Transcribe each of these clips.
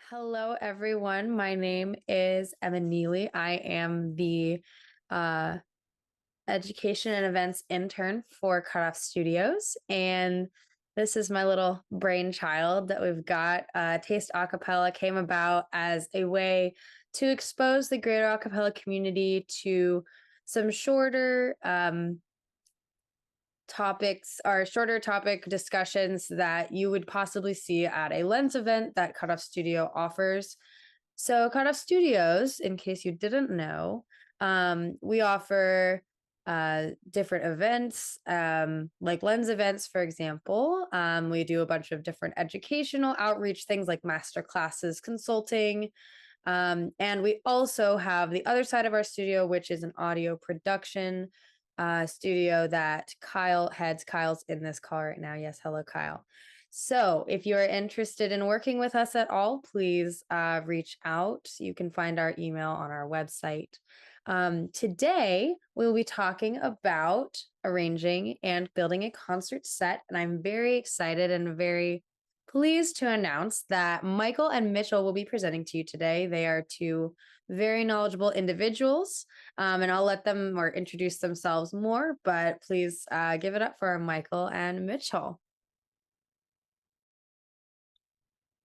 Hello, everyone. My name is Emma Neely. I am the uh, education and events intern for Cutoff Studios. And this is my little brainchild that we've got. Taste Acapella came about as a way to expose the greater acapella community to some shorter topics or shorter topic discussions that you would possibly see at a Lens event that Cutoff Studio offers. So, Cutoff Studios, in case you didn't know, we offer different events, like Lens events, for example. We do a bunch of different educational outreach things like master classes, consulting. And we also have the other side of our studio, which is an audio production studio that Kyle heads. Kyle's in this call right now. Yes, hello, Kyle. So, if you're interested in working with us at all, please reach out. You can find our email on our website. Today, we'll be talking about arranging and building a concert set. And I'm very excited and very pleased to announce that Michael and Mitchell will be presenting to you today. They are two very knowledgeable individuals, and I'll let them or introduce themselves more, but please give it up for Michael and Mitchell.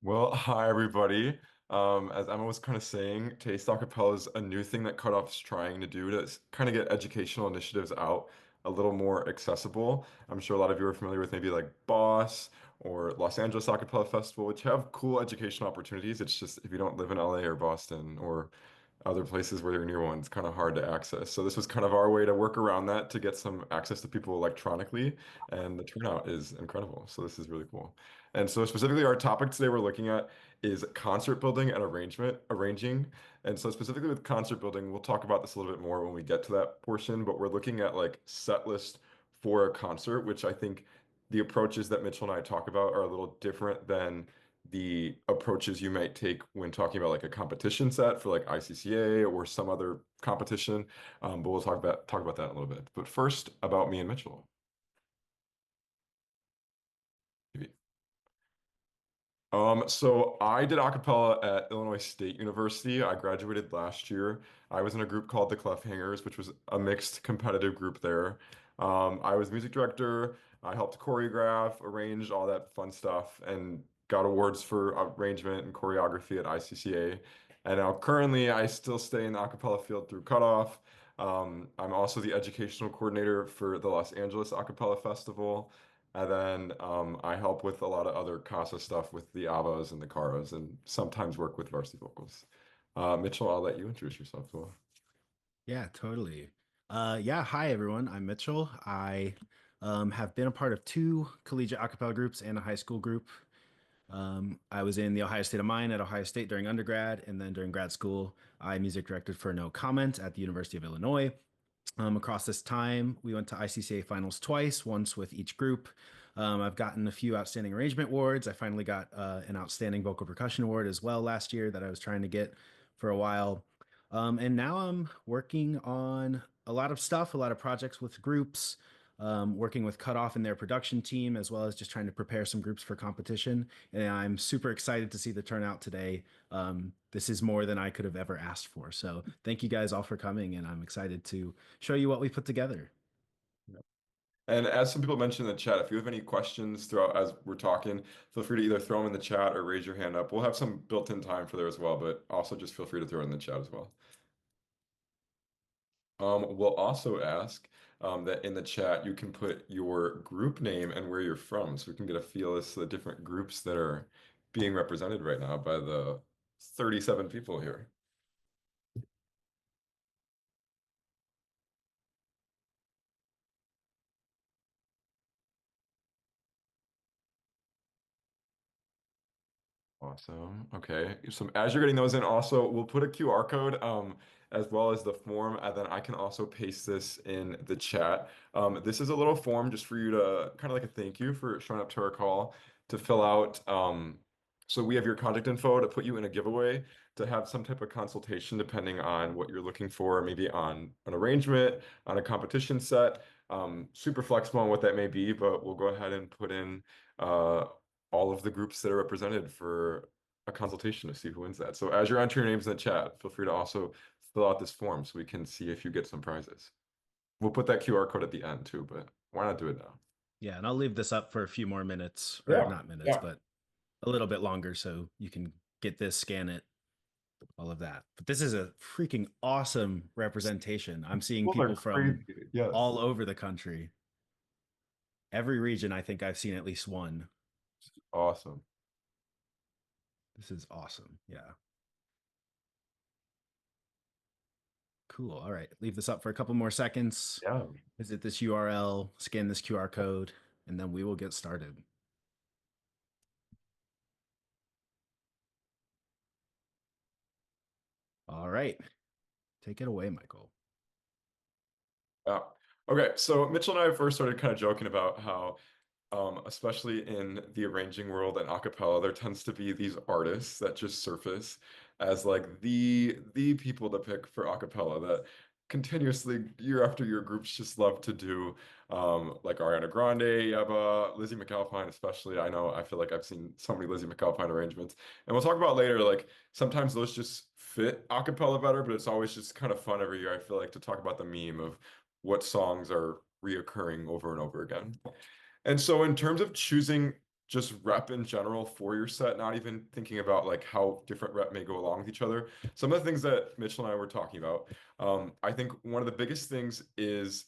Well, hi everybody. As Emma was kind of saying, Taste Acapella is a new thing that Cutoff's trying to do to kind of get educational initiatives out a little more accessible. I'm sure a lot of you are familiar with maybe like Boss or Los Angeles Acapella Festival, which have cool educational opportunities. It's just if you don't live in LA or Boston or other places where they're near one, it's kind of hard to access. So this was kind of our way to work around that to get some access to people electronically, and the turnout is incredible. So this is really cool. And so specifically our topic today we're looking at is concert building and arranging. And so specifically with concert building, we'll talk about this a little bit more when we get to that portion, but we're looking at like set list for a concert, which I think the approaches that Mitchell and I talk about are a little different than the approaches you might take when talking about like a competition set for like ICCA or some other competition. But we'll talk about that in a little bit. But first, about me and Mitchell. So I did a cappella at Illinois State University. I graduated last year. I was in a group called the Hangers, which was a mixed competitive group there. I was music director. I helped choreograph, arrange all that fun stuff, and got awards for arrangement and choreography at ICCA. And now currently, I still stay in the a cappella field through Cutoff. I'm also the educational coordinator for the Los Angeles A Cappella Festival. And then I help with a lot of other CASA stuff with the ABBAs and the CARAs and sometimes work with varsity vocals. Mitchell, I'll let you introduce yourself as well. Yeah, totally. Yeah, hi everyone. I'm Mitchell. I have been a part of two collegiate a cappella groups and a high school group. I was in the Ohio State of Mind at Ohio State during undergrad, and then during grad school, I music directed for No Comment at the University of Illinois. Across this time, we went to ICCA finals twice, once with each group. I've gotten a few outstanding arrangement awards. I finally got an outstanding vocal percussion award as well last year that I was trying to get for a while. And now I'm working on a lot of stuff, a lot of projects with groups, working with Cutoff and their production team, as well as just trying to prepare some groups for competition. And I'm super excited to see the turnout today. This is more than I could have ever asked for. So thank you guys all for coming, and I'm excited to show you what we put together. And as some people mentioned in the chat, if you have any questions throughout as we're talking, feel free to either throw them in the chat or raise your hand up. We'll have some built-in time for there as well, but also just feel free to throw it in the chat as well. We'll also ask that in the chat you can put your group name and where you're from so we can get a feel as to the different groups that are being represented right now by the 37 people here. Awesome. Okay. So as you're getting those in, also we'll put a QR code as well as the form, and then I can also paste this in the chat. This is a little form just for you to kind of like a thank you for showing up to our call to fill out. So we have your contact info to put you in a giveaway to have some type of consultation depending on what you're looking for, maybe on an arrangement, on a competition set. Super flexible on what that may be, but we'll go ahead and put in all of the groups that are represented for a consultation to see who wins that. So as you're entering your names in the chat, feel free to also fill out this form so we can see if you get some prizes. We'll put that QR code at the end too, but why not do it now? Yeah, and I'll leave this up for a few more minutes, or Yeah, not minutes, yeah. but a little bit longer so you can get this, scan it, all of that. But this is a freaking awesome representation. I'm seeing Schools are people from crazy. Yes. all over the country. Every region, I think I've seen at least one. Awesome. This is awesome. Yeah. Cool. All right. Leave this up for a couple more seconds. Yeah. Visit this URL, scan this QR code, and then we will get started. All right. Take it away, Michael. Yeah. Okay, so Mitchell and I first started kind of joking about how especially in the arranging world and a cappella, there tends to be these artists that just surface as like the people to pick for a cappella that continuously year after year groups just love to do, like Ariana Grande, Yeba, Lizzie McAlpine especially. I feel like I've seen so many Lizzie McAlpine arrangements, and we'll talk about later, like sometimes those just fit a cappella better, but it's always just kind of fun every year, I feel like, to talk about the meme of what songs are reoccurring over and over again. And so in terms of choosing just rep in general for your set, not even thinking about like how different rep may go along with each other, some of the things that Mitchell and I were talking about, I think one of the biggest things is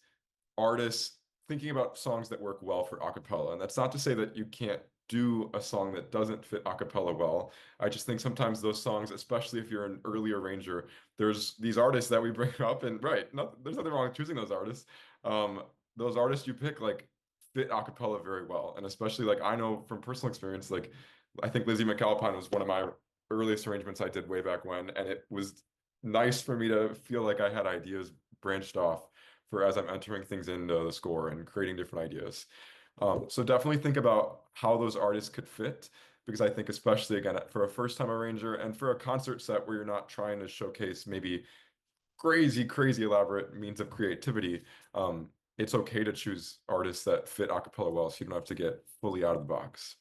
artists thinking about songs that work well for a cappella. And that's not to say that you can't do a song that doesn't fit a cappella well. I just think sometimes those songs, especially if you're an early arranger, there's these artists that we bring up, and right, there's nothing wrong with choosing those artists. Um, those artists you pick like fit a cappella very well. And especially like I know from personal experience, like I think Lizzie McAlpine was one of my earliest arrangements I did way back when, and it was nice for me to feel like I had ideas branched off for as I'm entering things into the score and creating different ideas. So definitely think about how those artists could fit, because I think especially again for a first time arranger and for a concert set where you're not trying to showcase maybe crazy elaborate means of creativity, it's okay to choose artists that fit a cappella well so you don't have to get fully out of the box.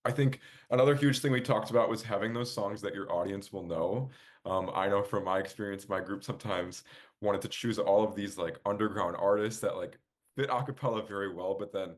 I think another huge thing we talked about was having those songs that your audience will know. I know from my experience, my group sometimes wanted to choose all of these like underground artists that like fit a cappella very well, but then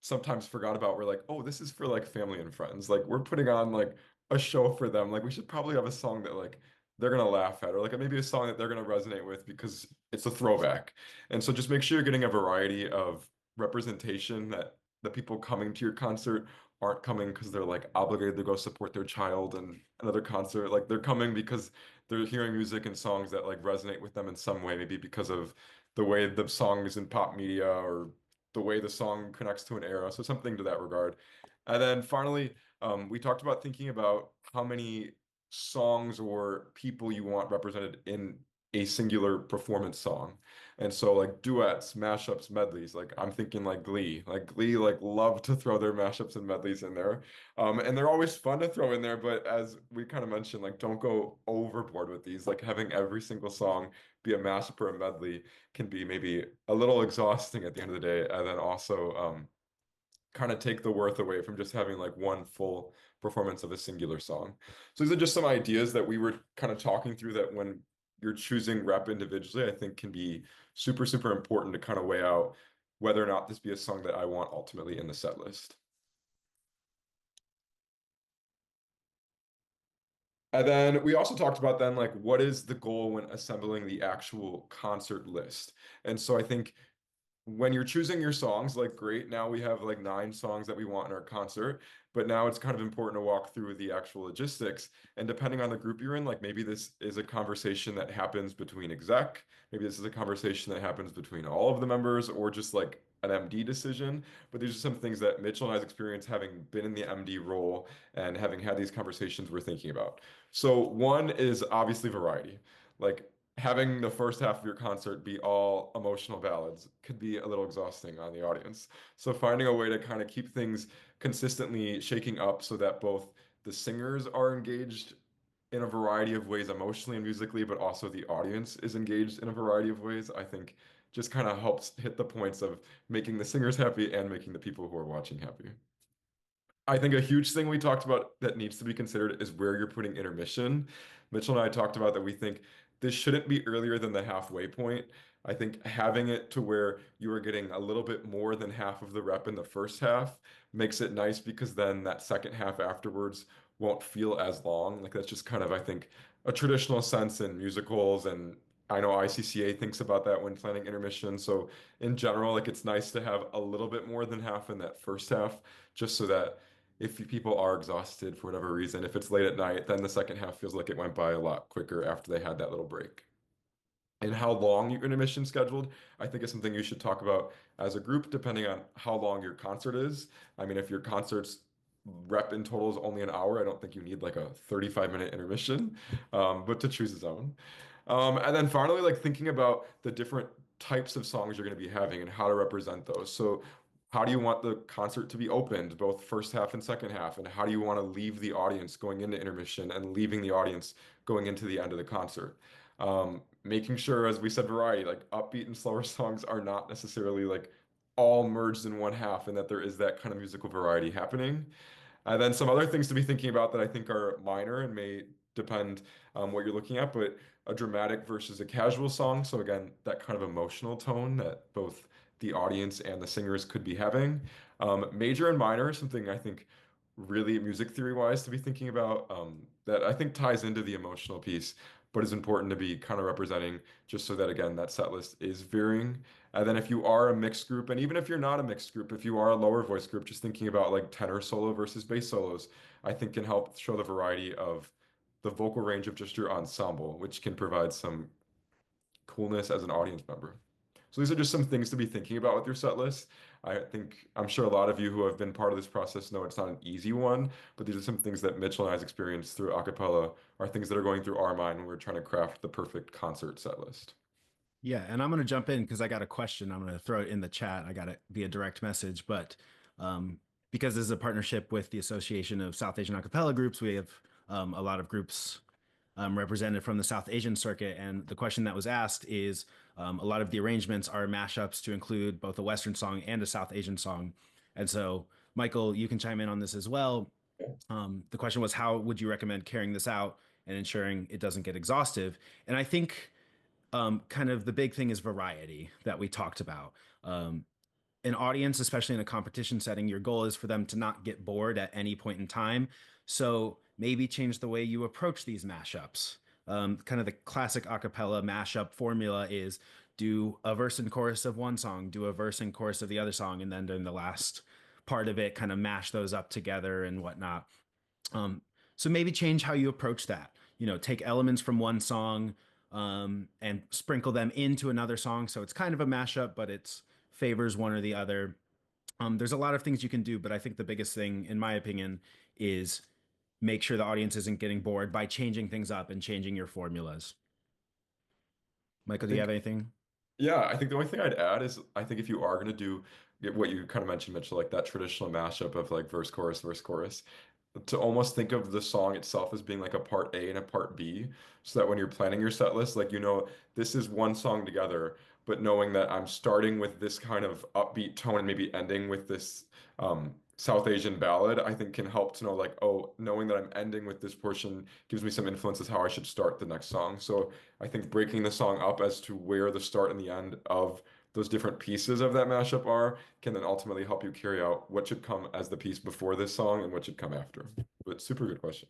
sometimes forgot about, we're like, oh, this is for like family and friends. Like we're putting on like a show for them. Like we should probably have a song that like they're gonna laugh at, or like maybe a song that they're gonna resonate with because it's a throwback. And so just make sure you're getting a variety of representation, that the people coming to your concert aren't coming because they're like obligated to go support their child and another concert. Like they're coming because they're hearing music and songs that like resonate with them in some way, maybe because of the way the song is in pop media or the way the song connects to an era. So something to that regard. And then finally, we talked about thinking about how many songs or people you want represented in a singular performance song. And so like duets, mashups, medleys, like I'm thinking like Glee. Like Glee like love to throw their mashups and medleys in there. And they're always fun to throw in there, but as we kind of mentioned, like don't go overboard with these. Like having every single song be a mashup or a medley can be maybe a little exhausting at the end of the day. And then also kind of take the worth away from just having like one full performance of a singular song. So these are just some ideas that we were kind of talking through, that when you're choosing rep individually, I think can be super important to kind of weigh out whether or not this be a song that I want ultimately in the set list. And then we also talked about then like what is the goal when assembling the actual concert list. And so I think when you're choosing your songs, like great, now we have like 9 songs that we want in our concert, but now it's kind of important to walk through the actual logistics. And depending on the group you're in, like maybe this is a conversation that happens between exec, maybe this is a conversation that happens between all of the members, or just like an MD decision. But these are some things that Mitchell and I's experience, having been in the MD role and having had these conversations, we're thinking about. So one is obviously variety. Like having the first half of your concert be all emotional ballads could be a little exhausting on the audience. So finding a way to kind of keep things consistently shaking up so that both the singers are engaged in a variety of ways emotionally and musically, but also the audience is engaged in a variety of ways, I think just kind of helps hit the points of making the singers happy and making the people who are watching happy. I think a huge thing we talked about that needs to be considered is where you're putting intermission. Mitchell and I talked about that we think this shouldn't be earlier than the halfway point. I think having it to where you are getting a little bit more than half of the rep in the first half makes it nice because then that second half afterwards won't feel as long. Like that's just kind of, I think, a traditional sense in musicals, and I know ICCA thinks about that when planning intermission. So in general, like it's nice to have a little bit more than half in that first half, just so that if people are exhausted for whatever reason, if it's late at night, then the second half feels like it went by a lot quicker after they had that little break. And how long your intermission scheduled, I think is something you should talk about as a group, depending on how long your concert is. I mean, if your concert's rep in total is only an hour, I don't think you need like a 35-minute intermission, but to choose his own. And then finally, like thinking about the different types of songs you're going to be having and how to represent those. So how do you want the concert to be opened, both first half and second half? And how do you want to leave the audience going into intermission and leaving the audience going into the end of the concert? Making sure, as we said, variety, like upbeat and slower songs are not necessarily like all merged in one half, and that there is that kind of musical variety happening. And then some other things to be thinking about that I think are minor and may depend what you're looking at, but a dramatic versus a casual song. So again, that kind of emotional tone that both the audience and the singers could be having. Major and minor is something I think really music theory wise to be thinking about, that I think ties into the emotional piece, but is important to be kind of representing just so that again, that set list is varying. And then if you are a mixed group, and even if you're not a mixed group, if you are a lower voice group, just thinking about like tenor solo versus bass solos, I think can help show the variety of the vocal range of just your ensemble, which can provide some coolness as an audience member. So these are just some things to be thinking about with your set list. I'm sure a lot of you who have been part of this process know it's not an easy one, but these are some things that Mitchell and I's experienced through a cappella are things that are going through our mind when we're trying to craft the perfect concert set list. Yeah, and I'm going to jump in because I got a question. I'm going to throw it in the chat. I got it via direct message, but um, because this is a partnership with the Association of South Asian Acapella Groups, we have a lot of groups represented from the South Asian circuit. And the question that was asked is a lot of the arrangements are mashups to include both a Western song and a South Asian song. And so, Michael, you can chime in on this as well. The question was, how would you recommend carrying this out and ensuring it doesn't get exhaustive? And I think kind of the big thing is variety that we talked about. An audience, especially in a competition setting, your goal is for them to not get bored at any point in time. So maybe change the way you approach these mashups. Kind of the classic a cappella mashup formula is do a verse and chorus of one song, do a verse and chorus of the other song, and then during the last part of it, kind of mash those up together and whatnot. Um, so maybe change how you approach that. You know, take elements from one song and sprinkle them into another song. So it's kind of a mashup, but it's favors one or the other. There's a lot of things you can do, but I think the biggest thing, in my opinion, is make sure the audience isn't getting bored by changing things up and changing your formulas. I Michael, do you have think anything? Yeah, I think the only thing I'd add is I think if you are going to do what you kind of mentioned, Mitchell, like that traditional mashup of like verse, chorus, to almost think of the song itself as being like a part A and a part B, so that when you're planning your set list, like this is one song together, but knowing that I'm starting with this kind of upbeat tone and maybe ending with this South Asian ballad, I think can help to know like, oh, knowing that I'm ending with this portion gives me some influence as how I should start the next song. So I think breaking the song up as to where the start and the end of those different pieces of that mashup are can then ultimately help you carry out what should come as the piece before this song and what should come after. But super good question.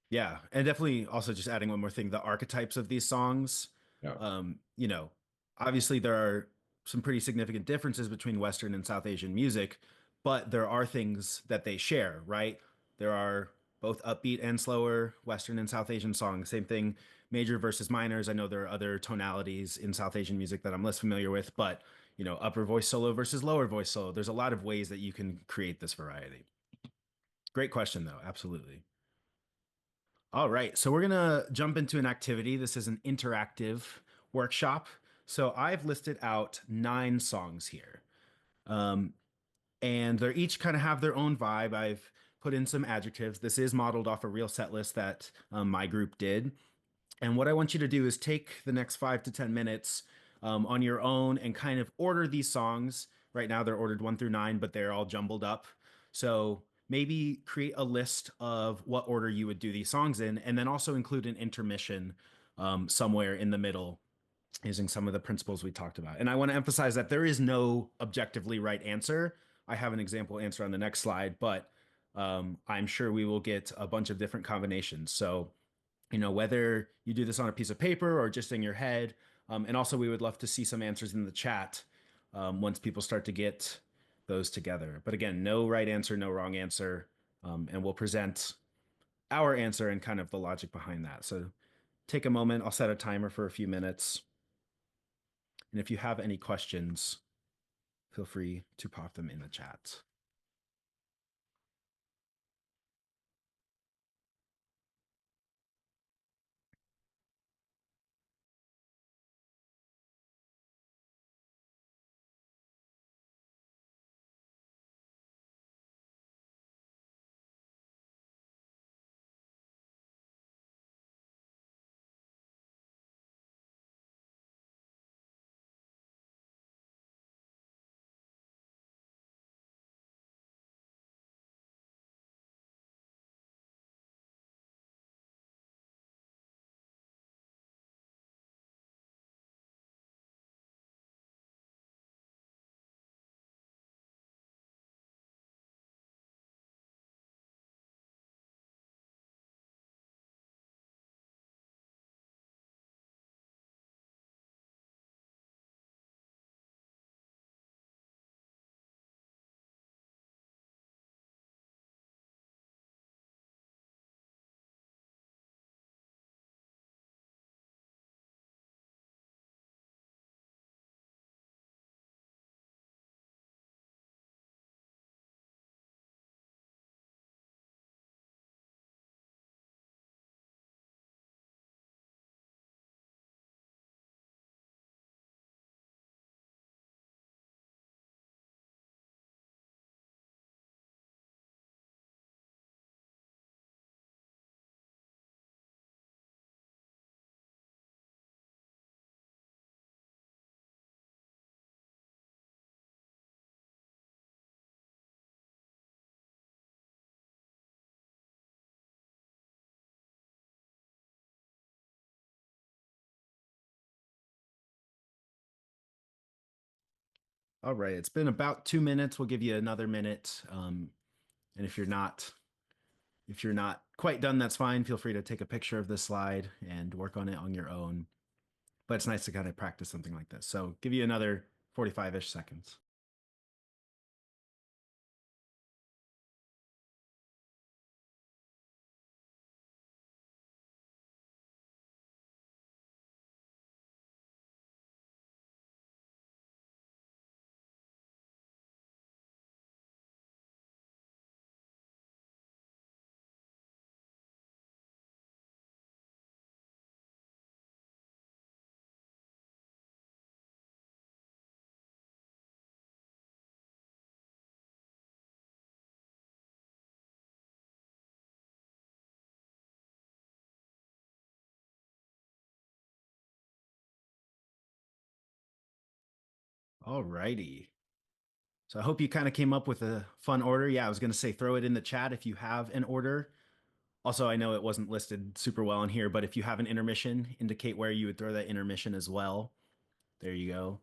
Yeah, and definitely also just adding one more thing, the archetypes of these songs. Yeah. You know, obviously there are some pretty significant differences between Western and South Asian music, but there are things that they share, right? There are both upbeat and slower Western and South Asian songs. Same thing, major versus minors. I know there are other tonalities in South Asian music that I'm less familiar with, but upper voice solo versus lower voice solo. There's a lot of ways that you can create this variety. Great question, though. Absolutely. All right, so we're gonna jump into an activity. This is an interactive workshop. So I've listed out 9 songs here, and they're each kind of have their own vibe. I've put in some adjectives. This is modeled off a real set list that my group did. And what I want you to do is take the next 5 to 10 minutes on your own and kind of order these songs. Right now, they're ordered 1 through 9, but they're all jumbled up. So maybe create a list of what order you would do these songs in, and then also include an intermission somewhere in the middle using some of the principles we talked about. And I want to emphasize that there is no objectively right answer. I have an example answer on the next slide, but I'm sure we will get a bunch of different combinations. So, whether you do this on a piece of paper or just in your head. And also, we would love to see some answers in the chat once people start to get those together. But again, no right answer, no wrong answer. And we'll present our answer and kind of the logic behind that. So take a moment. I'll set a timer for a few minutes. And if you have any questions, feel free to pop them in the chat. All right, it's been about 2 minutes. We'll give you another minute. And if you're not quite done, that's fine. Feel free to take a picture of this slide and work on it on your own. But it's nice to kind of practice something like this. So give you another 45-ish seconds. All righty. So I hope you kind of came up with a fun order. Yeah, I was going to say throw it in the chat if you have an order. Also, I know it wasn't listed super well in here, but if you have an intermission, indicate where you would throw that intermission as well. There you go.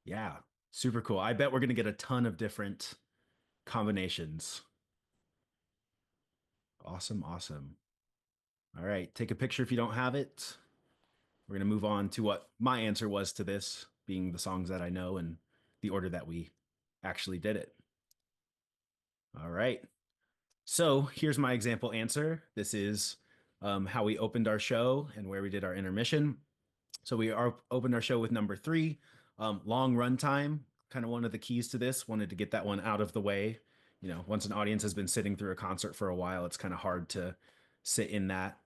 Yeah, super cool. I bet we're going to get a ton of different combinations. Awesome, awesome. All right, take a picture if you don't have it. We're going to move on to what my answer was to this, being the songs that I know and the order that we actually did it. All right. So here's my example answer. This is how we opened our show and where we did our intermission. So we opened our show with number 3, long run time. Kind of one of the keys to this. Wanted to get that one out of the way. Once an audience has been sitting through a concert for a while, it's kind of hard to sit in that.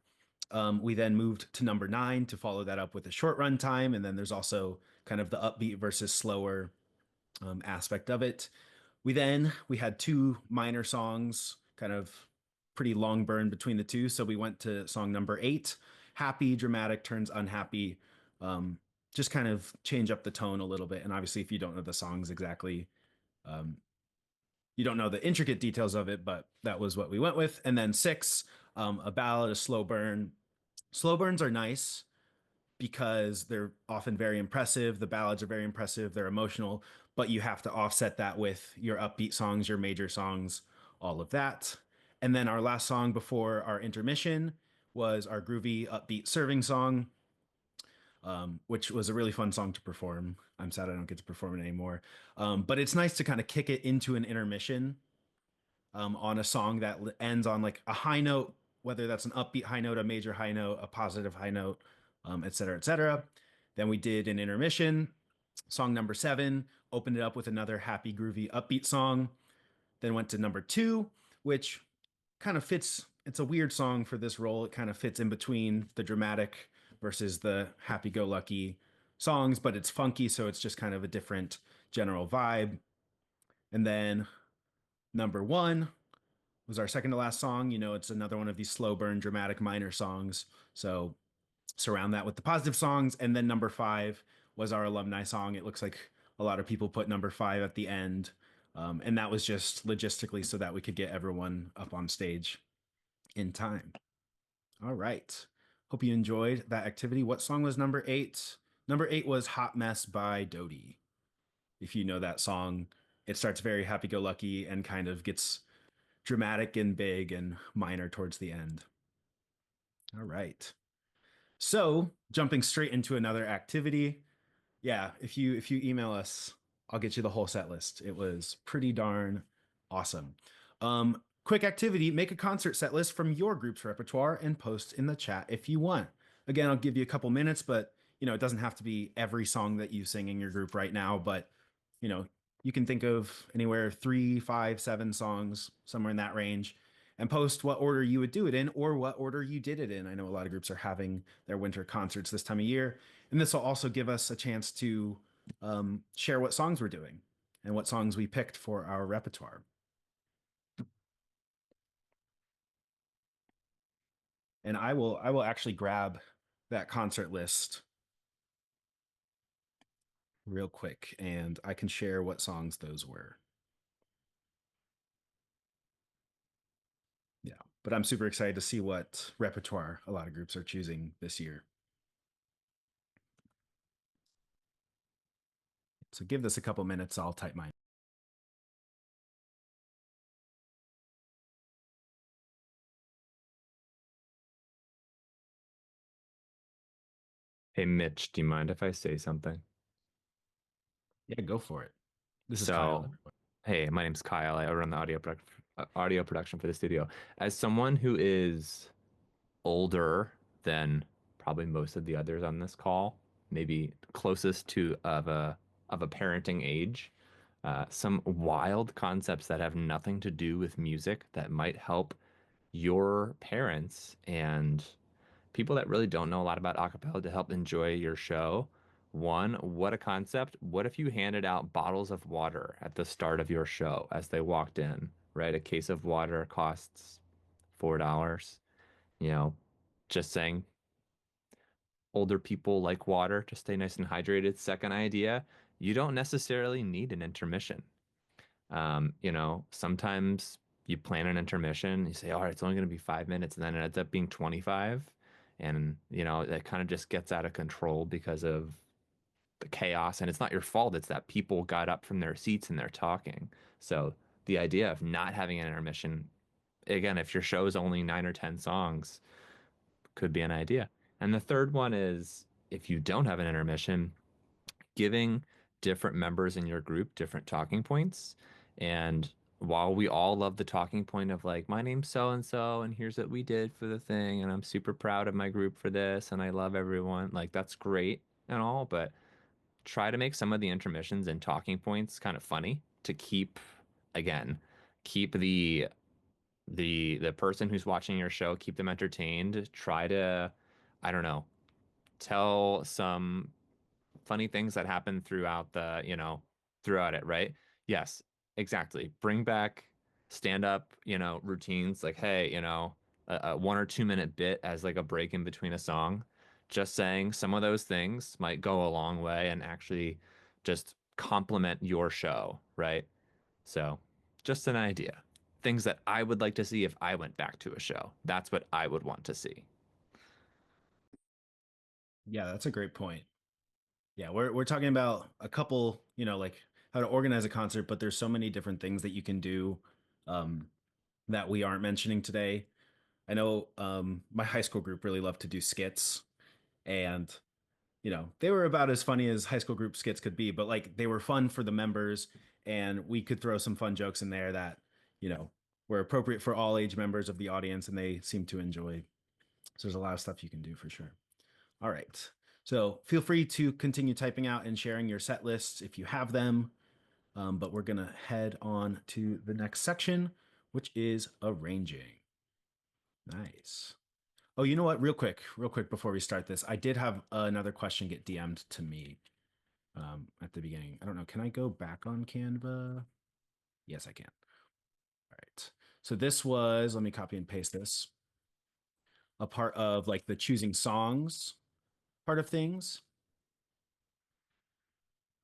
We then moved to number 9 to follow that up with a short run time. And then there's also kind of the upbeat versus slower aspect of it. We had 2 minor songs, kind of pretty long burn between the two. So we went to song number 8, happy, dramatic turns unhappy. Just kind of change up the tone a little bit. And obviously, if you don't know the songs exactly, you don't know the intricate details of it, but that was what we went with. And then 6, a ballad, a slow burn. Slow burns are nice because they're often very impressive. The ballads are very impressive. They're emotional, but you have to offset that with your upbeat songs, your major songs, all of that. And then our last song before our intermission was our groovy, upbeat serving song, which was a really fun song to perform. I'm sad I don't get to perform it anymore. But it's nice to kind of kick it into an intermission on a song that ends on like a high note, whether that's an upbeat high note, a major high note, a positive high note, et cetera, et cetera. Then we did an intermission. Song number 7 opened it up with another happy, groovy, upbeat song. Then went to number 2, which kind of fits. It's a weird song for this role. It kind of fits in between the dramatic versus the happy-go-lucky songs, but it's funky, so it's just kind of a different general vibe. And then number 1 was our second to last song. You know, it's another one of these slow burn, dramatic minor songs. So surround that with the positive songs. And then number 5 was our alumni song. It looks like a lot of people put number 5 at the end. And that was just logistically so that we could get everyone up on stage in time. All right. Hope you enjoyed that activity. What song was number 8? Number 8 was Hot Mess by Dodie. If you know that song, it starts very happy go lucky and kind of gets dramatic and big and minor towards the end. All right. So jumping straight into another activity. Yeah, if you email us, I'll get you the whole set list. It was pretty darn awesome. Quick activity, make a concert set list from your group's repertoire and post in the chat if you want. Again, I'll give you a couple minutes, but it doesn't have to be every song that you sing in your group right now, but you know, you can think of anywhere 3, 5, 7 songs, somewhere in that range, and post what order you would do it in or what order you did it in. I know a lot of groups are having their winter concerts this time of year, and this will also give us a chance to share what songs we're doing and what songs we picked for our repertoire. And I will actually grab that concert list real quick, and I can share what songs those were. Yeah, but I'm super excited to see what repertoire a lot of groups are choosing this year. So give this a couple minutes, I'll type mine. Hey, Mitch, do you mind if I say something? Yeah, go for it. This is Kyle. So, hey, my name's Kyle. I run the audio production for the studio. As someone who is older than probably most of the others on this call, maybe closest to of a parenting age, some wild concepts that have nothing to do with music that might help your parents and people that really don't know a lot about acapella to help enjoy your show. One, what a concept. What if you handed out bottles of water at the start of your show as they walked in, right? A case of water costs $4. You know, just saying older people like water to stay nice and hydrated. Second idea, you don't necessarily need an intermission. Sometimes you plan an intermission, you say, all right, it's only going to be 5 minutes, and then it ends up being 25. And, it kind of just gets out of control because of the chaos. And it's not your fault. It's that people got up from their seats and they're talking. So the idea of not having an intermission, again, if your show is only 9 or 10 songs, could be an idea. And the third one is if you don't have an intermission, giving different members in your group different talking points. And while we all love the talking point of like, my name's so and so, and here's what we did for the thing, and I'm super proud of my group for this, and I love everyone, like, that's great and all, but try to make some of the intermissions and talking points kind of funny to again, keep the person who's watching your show, keep them entertained. Try to, I don't know, tell some funny things that happen throughout it, right? Yes, exactly. Bring back stand up, routines like, hey, a 1 or 2 minute bit as like a break in between a song. Just saying some of those things might go a long way and actually just complement your show, right? So Just an idea. Things that I would like to see if I went back to a show. That's what I would want to see. Yeah, that's a great point. Yeah, we're talking about a couple, like how to organize a concert, but there's so many different things that you can do um, that we aren't mentioning today. I know my high school group really loved to do skits, and they were about as funny as high school group skits could be, but like they were fun for the members, and we could throw some fun jokes in there that you know were appropriate for all age members of the audience, and they seemed to enjoy. So there's a lot of stuff you can do for sure. All right. So feel free to continue typing out and sharing your set lists if you have them. But we're going to head on to the next section, which is arranging. Nice. Oh, you know what? Real quick before we start this, I did have another question get DM'd to me at the beginning. I don't know. Can I go back on Canva? Yes, I can. All right. So this was, let me copy and paste this, a part of like the choosing songs part of things.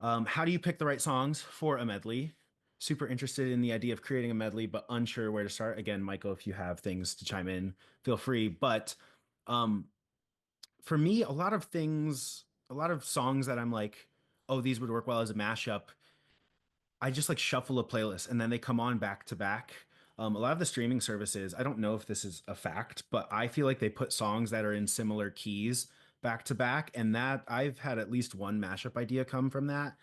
How do you pick the right songs for a medley? Super interested in the idea of creating a medley, but unsure where to start. Again, Michael, if you have things to chime in, feel free. But um, for me, a lot of songs that I'm like, oh, these would work well as a mashup. I just like shuffle a playlist and then they come on back to back. A lot of the streaming services, I don't know if this is a fact, but I feel like they put songs that are in similar keys back to back. And that I've had at least one mashup idea come from that.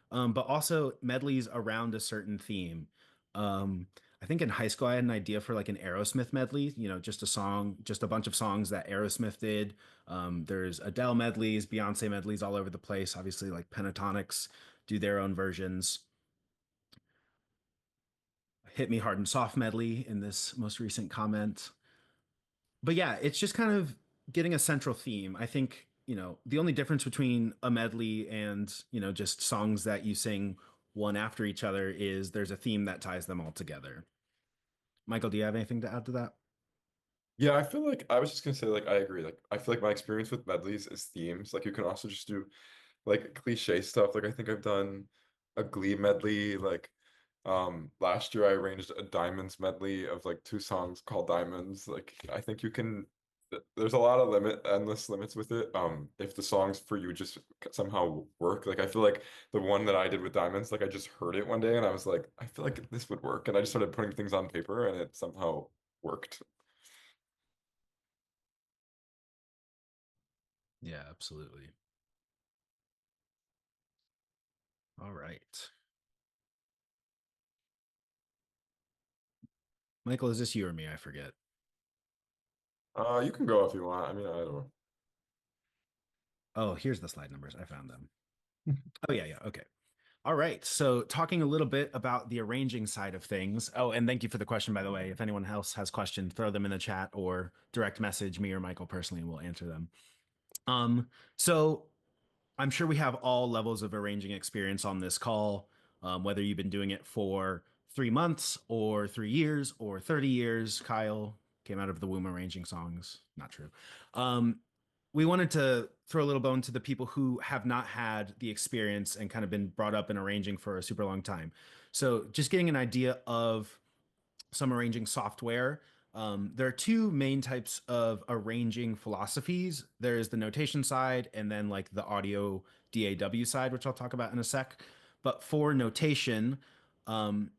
But also medleys around a certain theme. Um, I think in high school, I had an idea for like an Aerosmith medley, just a song, just a bunch of songs that Aerosmith did. There's Adele medleys, Beyonce medleys all over the place. Obviously, like Pentatonics do their own versions. Hit Me Hard and Soft medley in this most recent comment. But yeah, it's just kind of getting a central theme. I think, the only difference between a medley and, just songs that you sing one after each other is there's a theme that ties them all together. Michael, do you have anything to add to that? Yeah, I feel like I was just gonna say like I agree. Like I feel like my experience with medleys is themes. Like you can also just do like cliche stuff. Like I think I've done a Glee medley. Like last year I arranged a Diamonds medley of like two songs called Diamonds. Like I think you can there's a lot of endless limits with it. If the songs for you just somehow work. Like I feel like the one that I did with Diamonds, like I just heard it one day and I was like, I feel like this would work. And I just started putting things on paper and it somehow worked. Yeah, absolutely. All right. Michael, is this you or me? I forget. You can go if you want. I mean, I don't know. Oh, here's the slide numbers. I found them. Oh, yeah, yeah. Okay. All right. So, talking a little bit about the arranging side of things. Oh, and thank you for the question, by the way. If anyone else has questions, throw them in the chat or direct message me or Michael personally, and we'll answer them. So I'm sure we have all levels of arranging experience on this call, whether you've been doing it for 3 months or 3 years or 30 years. Kyle came out of the womb arranging songs. Not true. We wanted to throw a little bone to the people who have not had the experience and kind of been brought up in arranging for a super long time. So just getting an idea of some arranging software. There are two main types of arranging philosophies. There is the notation side and then like the audio DAW side, which I'll talk about in a sec. But for notation,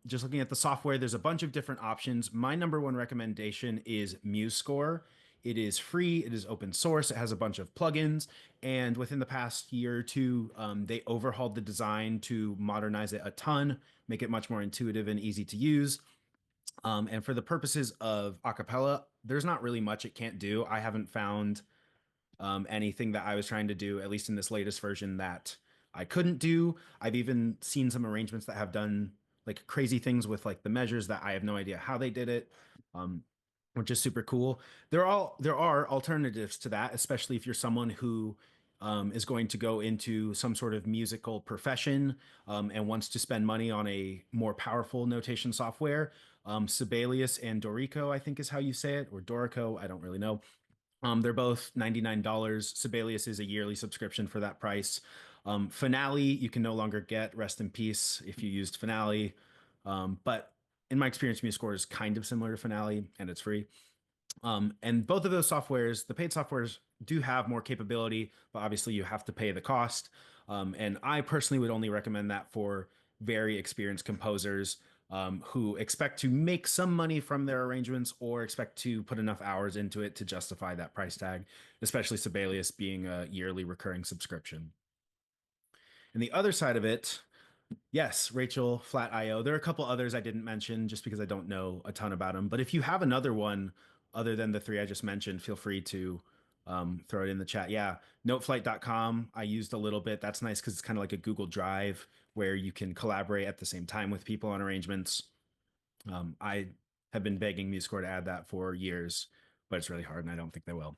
just looking at the software, there's a bunch of different options. My number one recommendation is MuseScore. It is free, it is open source, it has a bunch of plugins. And within the past year or two, they overhauled the design to modernize it a ton, make it much more intuitive and easy to use. And for the purposes of acapella, there's not really much it can't do. I haven't found anything that I was trying to do, at least in this latest version, that I couldn't do. I've even seen some arrangements that have done like crazy things with like the measures that I have no idea how they did it, um, which is super cool. There are alternatives to that, especially if you're someone who is going to go into some sort of musical profession and wants to spend money on a more powerful notation software. Sibelius and Dorico, I think is how you say it, or Dorico, I don't really know. They're both $99. Sibelius is a yearly subscription for that price. Finale, you can no longer get. Rest in peace if you used Finale. But in my experience, MuseScore is kind of similar to Finale, and it's free. And both of those softwares, the paid softwares, do have more capability, but obviously you have to pay the cost. And I personally would only recommend that for very experienced composers who expect to make some money from their arrangements or expect to put enough hours into it to justify that price tag, especially Sibelius being a yearly recurring subscription. And the other side of it, yes, Rachel, Flat.io. There are a couple others I didn't mention just because I don't know a ton about them. But if you have another one other than the three I just mentioned, feel free to throw it in the chat. Yeah, noteflight.com, I used a little bit. That's nice because it's kind of like a Google Drive where you can collaborate at the same time with people on arrangements. I have been begging MuseScore to add that for years, but it's really hard and I don't think they will.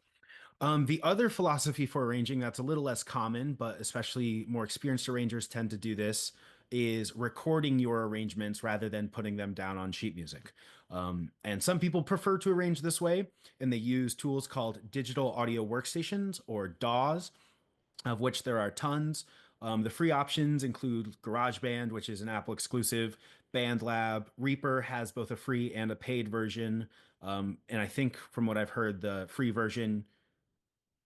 The other philosophy for arranging that's a little less common, but especially more experienced arrangers tend to do this, is recording your arrangements rather than putting them down on sheet music. And some people prefer to arrange this way, and they use tools called digital audio workstations, or DAWs, of which there are tons. The free options include GarageBand, which is an Apple exclusive, BandLab. Reaper has both a free and a paid version. And I think from what I've heard, the free version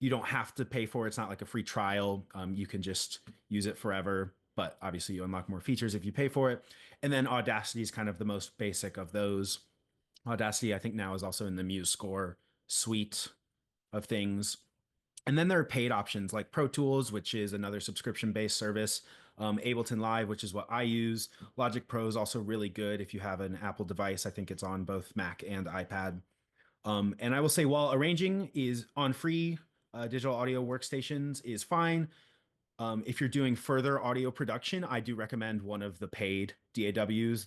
you don't have to pay for it. It's not like a free trial. You can just use it forever, but obviously you unlock more features if you pay for it. And then Audacity is kind of the most basic of those. Audacity, I think now is also in the MuseScore suite of things. And then there are paid options like Pro Tools, which is another subscription-based service. Ableton Live, which is what I use. Logic Pro is also really good if you have an Apple device. I think it's on both Mac and iPad. And I will say, while arranging is on free digital audio workstations is fine. If you're doing further audio production, I do recommend one of the paid DAWs.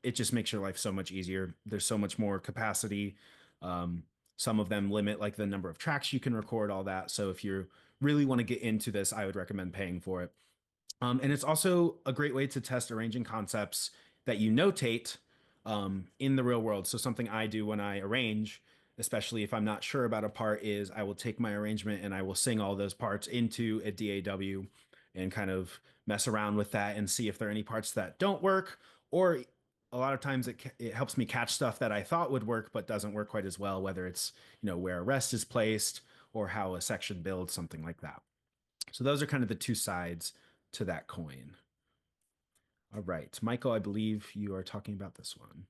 It just makes your life so much easier. There's so much more capacity. Some of them limit like the number of tracks you can record, all that. So if you really want to get into this, I would recommend paying for it. And it's also a great way to test arranging concepts that you notate in the real world. So something I do when I arrange, especially if I'm not sure about a part, is I will take my arrangement and I will sing all those parts into a DAW and kind of mess around with that and see if there are any parts that don't work. Or a lot of times it helps me catch stuff that I thought would work but doesn't work quite as well, whether it's where a rest is placed or how a section builds, something like that. So those are kind of the two sides to that coin. All right, Michael, I believe you are talking about this one.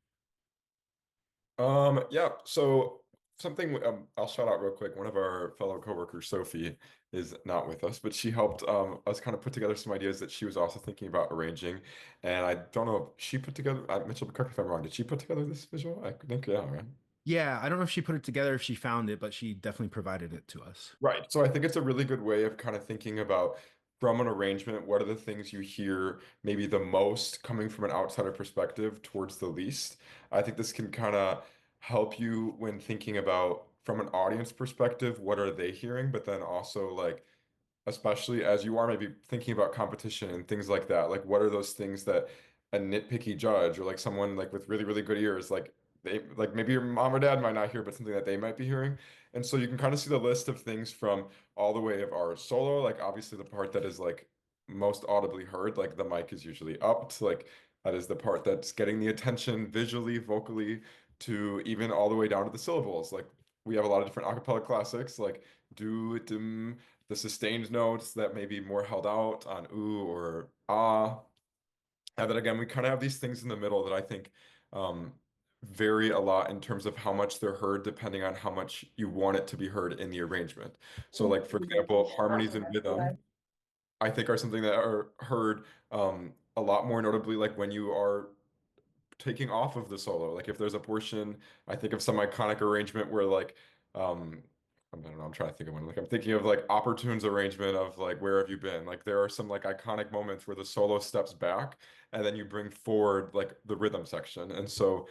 Yeah, so something I'll shout out real quick. One of our fellow coworkers, Sophie, is not with us, but she helped us kind of put together some ideas that she was also thinking about arranging. And I don't know if she put together, Mitchell, correct me if I'm wrong, did she put together this visual? I think, yeah, right? Yeah, I don't know if she put it together, if she found it, but she definitely provided it to us. Right. So I think it's a really good way of kind of thinking about from an arrangement, what are the things you hear maybe the most coming from an outsider perspective towards the least. I think this can kind of help you when thinking about from an audience perspective, what are they hearing, but then also like especially as you are maybe thinking about competition and things like that. Like, what are those things that a nitpicky judge or like someone like with really, really good ears, like they like maybe your mom or dad might not hear, but something that they might be hearing. And so you can kind of see the list of things from all the way of our solo, like obviously the part that is like most audibly heard, like the mic is usually up, to, like that is the part that's getting the attention visually, vocally, to even all the way down to the syllables. Like we have a lot of different acapella classics, like do, dim, the sustained notes that may be more held out on ooh or ah. And then again, we kind of have these things in the middle that I think vary a lot in terms of how much they're heard, depending on how much you want it to be heard in the arrangement. So, like for example, harmonies and rhythm, I think are something that are heard a lot more notably, like when you are taking off of the solo. Like if there's a portion, I think of some iconic arrangement where like I don't know, I'm trying to think of one. Like I'm thinking of like Opportune's arrangement of like Where Have You Been? Like there are some like iconic moments where the solo steps back and then you bring forward like the rhythm section. And so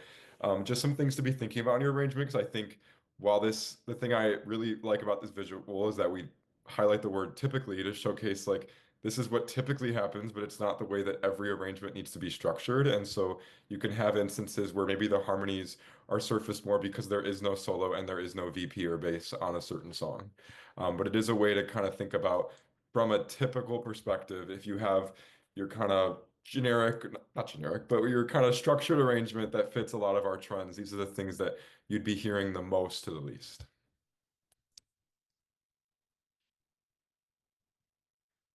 just some things to be thinking about in your arrangement because I think while the thing I really like about this visual is that we highlight the word typically to showcase like this is what typically happens, but it's not the way that every arrangement needs to be structured. And so you can have instances where maybe the harmonies are surfaced more because there is no solo and there is no VP or bass on a certain song. But it is a way to kind of think about from a typical perspective, if you have your kind of generic, not generic, but your kind of structured arrangement that fits a lot of our trends. These are the things that you'd be hearing the most to the least.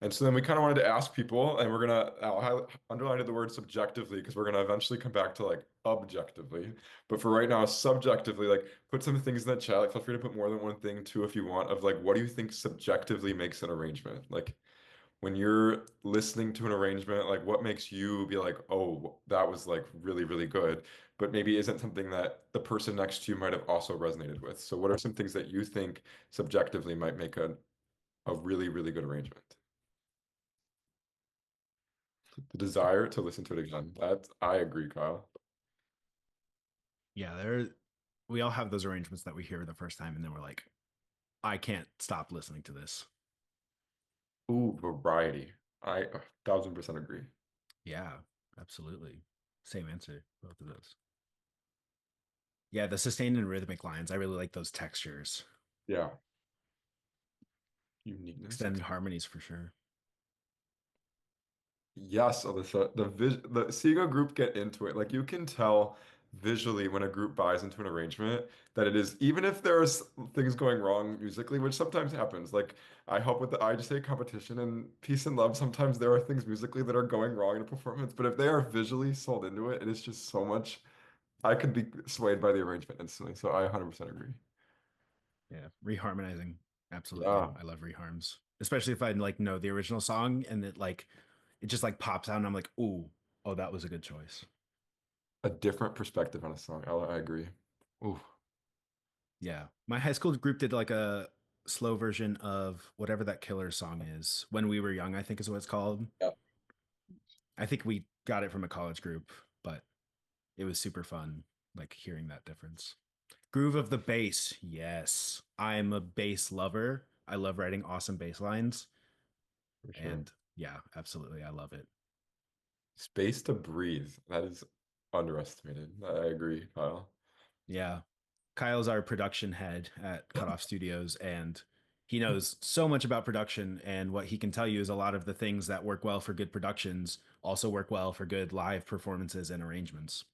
And so then we kind of wanted to ask people, and I'll underline the word subjectively because we're gonna eventually come back to like objectively. But for right now, subjectively, like put some things in the chat. Like feel free to put more than one thing too if you want, of like what do you think subjectively makes an arrangement? Like when you're listening to an arrangement, like what makes you be like, oh, that was like really, really good, but maybe isn't something that the person next to you might have also resonated with. So what are some things that you think subjectively might make a really, really good arrangement? The desire to listen to it again. I agree, Kyle. Yeah, we all have those arrangements that we hear the first time and then we're like, I can't stop listening to this. Ooh, variety. I 1000% agree. Yeah, absolutely. Same answer, both of those. Yeah, the sustained and rhythmic lines, I really like those textures. Yeah. Uniqueness. Extended harmonies for sure. Yes, Alyssa. The Sega group get into it. Like you can tell visually when a group buys into an arrangement that it is, even if there's things going wrong musically, which sometimes happens. Like I help with the I Just Hate competition and Peace and Love. Sometimes there are things musically that are going wrong in a performance, but if they are visually sold into it, it is just so much. I could be swayed by the arrangement instantly. So I 100% agree. Yeah, reharmonizing. Absolutely. Yeah. I love reharms. Especially if I like know the original song and it just like pops out and I'm like, ooh, oh, that was a good choice. A different perspective on a song. I agree. Ooh. Yeah. My high school group did like a slow version of whatever that killer song is. When We Were Young, I think is what it's called. Yeah. I think we got it from a college group, but it was super fun, like hearing that difference. Groove of the bass. Yes. I'm a bass lover. I love writing awesome bass lines. For sure. And yeah, absolutely. I love it. Space to breathe. That is underestimated. I agree, Kyle. Yeah. Kyle's our production head at Cutoff Studios, and he knows so much about production. And what he can tell you is a lot of the things that work well for good productions also work well for good live performances and arrangements.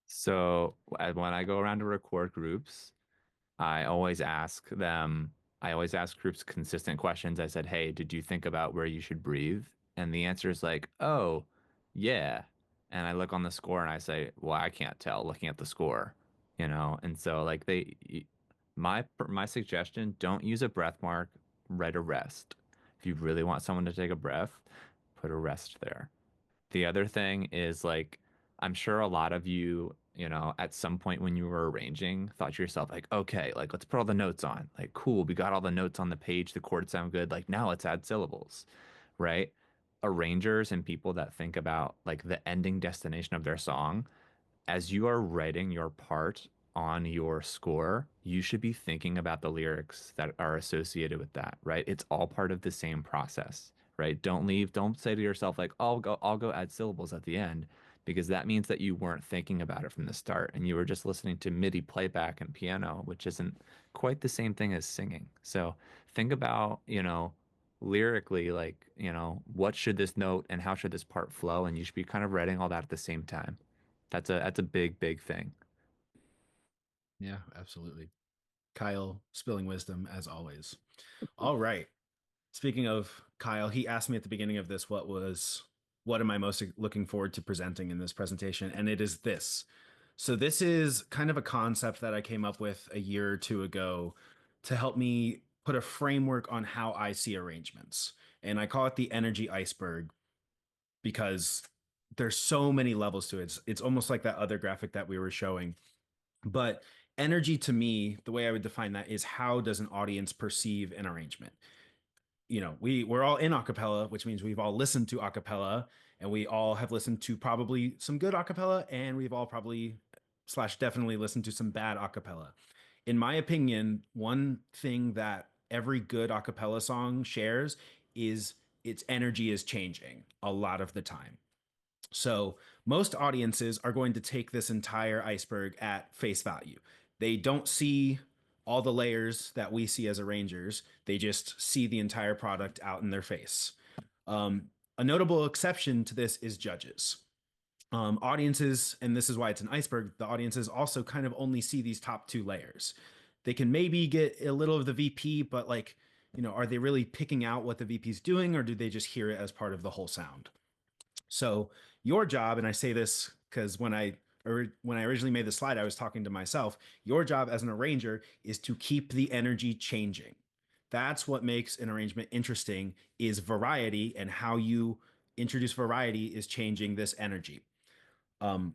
So when I go around to record groups, I always ask them, I always ask groups consistent questions. I said, hey, did you think about where you should breathe? And the answer is like, oh, yeah. And I look on the score and I say, well, I can't tell looking at the score, you know? And so like my suggestion, don't use a breath mark, write a rest. If you really want someone to take a breath, put a rest there. The other thing is like, I'm sure a lot of you, you know, at some point when you were arranging, thought to yourself, like, okay, like let's put all the notes on. Like, cool, we got all the notes on the page, the chords sound good. Like, now let's add syllables, right? Arrangers and people that think about like the ending destination of their song, as you are writing your part on your score, you should be thinking about the lyrics that are associated with that, right? It's all part of the same process, right? Don't say to yourself like, I'll go add syllables at the end, because that means that you weren't thinking about it from the start and you were just listening to MIDI playback and piano, which isn't quite the same thing as singing. So think about, you know, lyrically, like, you know, what should this note and how should this part flow? And you should be kind of writing all that at the same time. That's a big, big thing. Yeah, absolutely. Kyle, spilling wisdom as always. All right. Speaking of Kyle, he asked me at the beginning of this what am I most looking forward to presenting in this presentation? And it is this. So this is kind of a concept that I came up with a year or two ago to help me put a framework on how I see arrangements. And I call it the energy iceberg because there's so many levels to it. It's almost like that other graphic that we were showing. But energy to me, the way I would define that is how does an audience perceive an arrangement? You know, we're all in acapella, which means we've all listened to acapella and we all have listened to probably some good acapella and we've all probably slash definitely listened to some bad acapella. In my opinion, one thing that every good acapella song shares is its energy is changing a lot of the time. So most audiences are going to take this entire iceberg at face value. They don't see all the layers that we see as arrangers. They just see the entire product out in their face. A notable exception to this is judges. Audiences, and this is why it's an iceberg, the audiences also kind of only see these top two layers. They can maybe get a little of the VP, but like, are they really picking out what the VP is doing, or do they just hear it as part of the whole sound? So your job, and I say this because when I originally made the slide, I was talking to myself. Your job as an arranger is to keep the energy changing. That's what makes an arrangement interesting, is variety, and how you introduce variety is changing this energy. Um,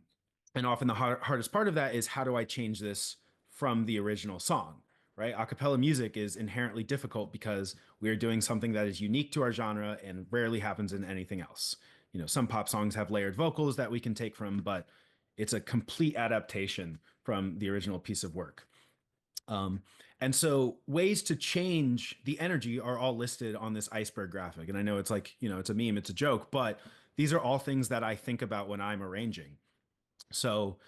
and often the hardest part of that is, how do I change this from the original song, right? A cappella music is inherently difficult because we are doing something that is unique to our genre and rarely happens in anything else. Some pop songs have layered vocals that we can take from, but it's a complete adaptation from the original piece of work. And so ways to change the energy are all listed on this iceberg graphic. And I know it's like, it's a meme, it's a joke, but these are all things that I think about when I'm arranging. So,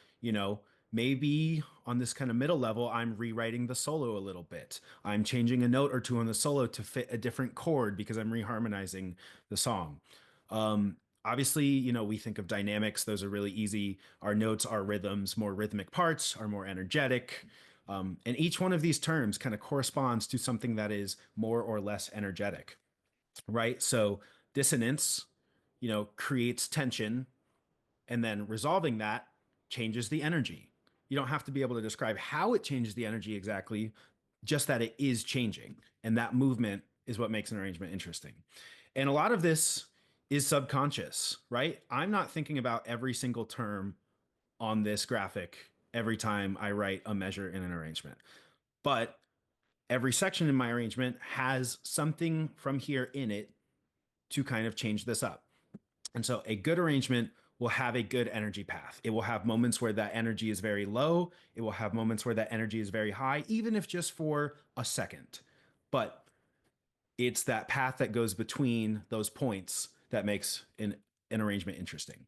maybe on this kind of middle level, I'm rewriting the solo a little bit. I'm changing a note or two on the solo to fit a different chord because I'm reharmonizing the song. Obviously, we think of dynamics. Those are really easy. Our notes are rhythms. More rhythmic parts are more energetic. And each one of these terms kind of corresponds to something that is more or less energetic, right? So dissonance, creates tension, and then resolving that changes the energy. You don't have to be able to describe how it changes the energy exactly, just that it is changing. And that movement is what makes an arrangement interesting. And a lot of this is subconscious, right? I'm not thinking about every single term on this graphic every time I write a measure in an arrangement. But every section in my arrangement has something from here in it to kind of change this up. And so a good arrangement will have a good energy path. It will have moments where that energy is very low. It will have moments where that energy is very high, even if just for a second. But it's that path that goes between those points that makes an arrangement interesting.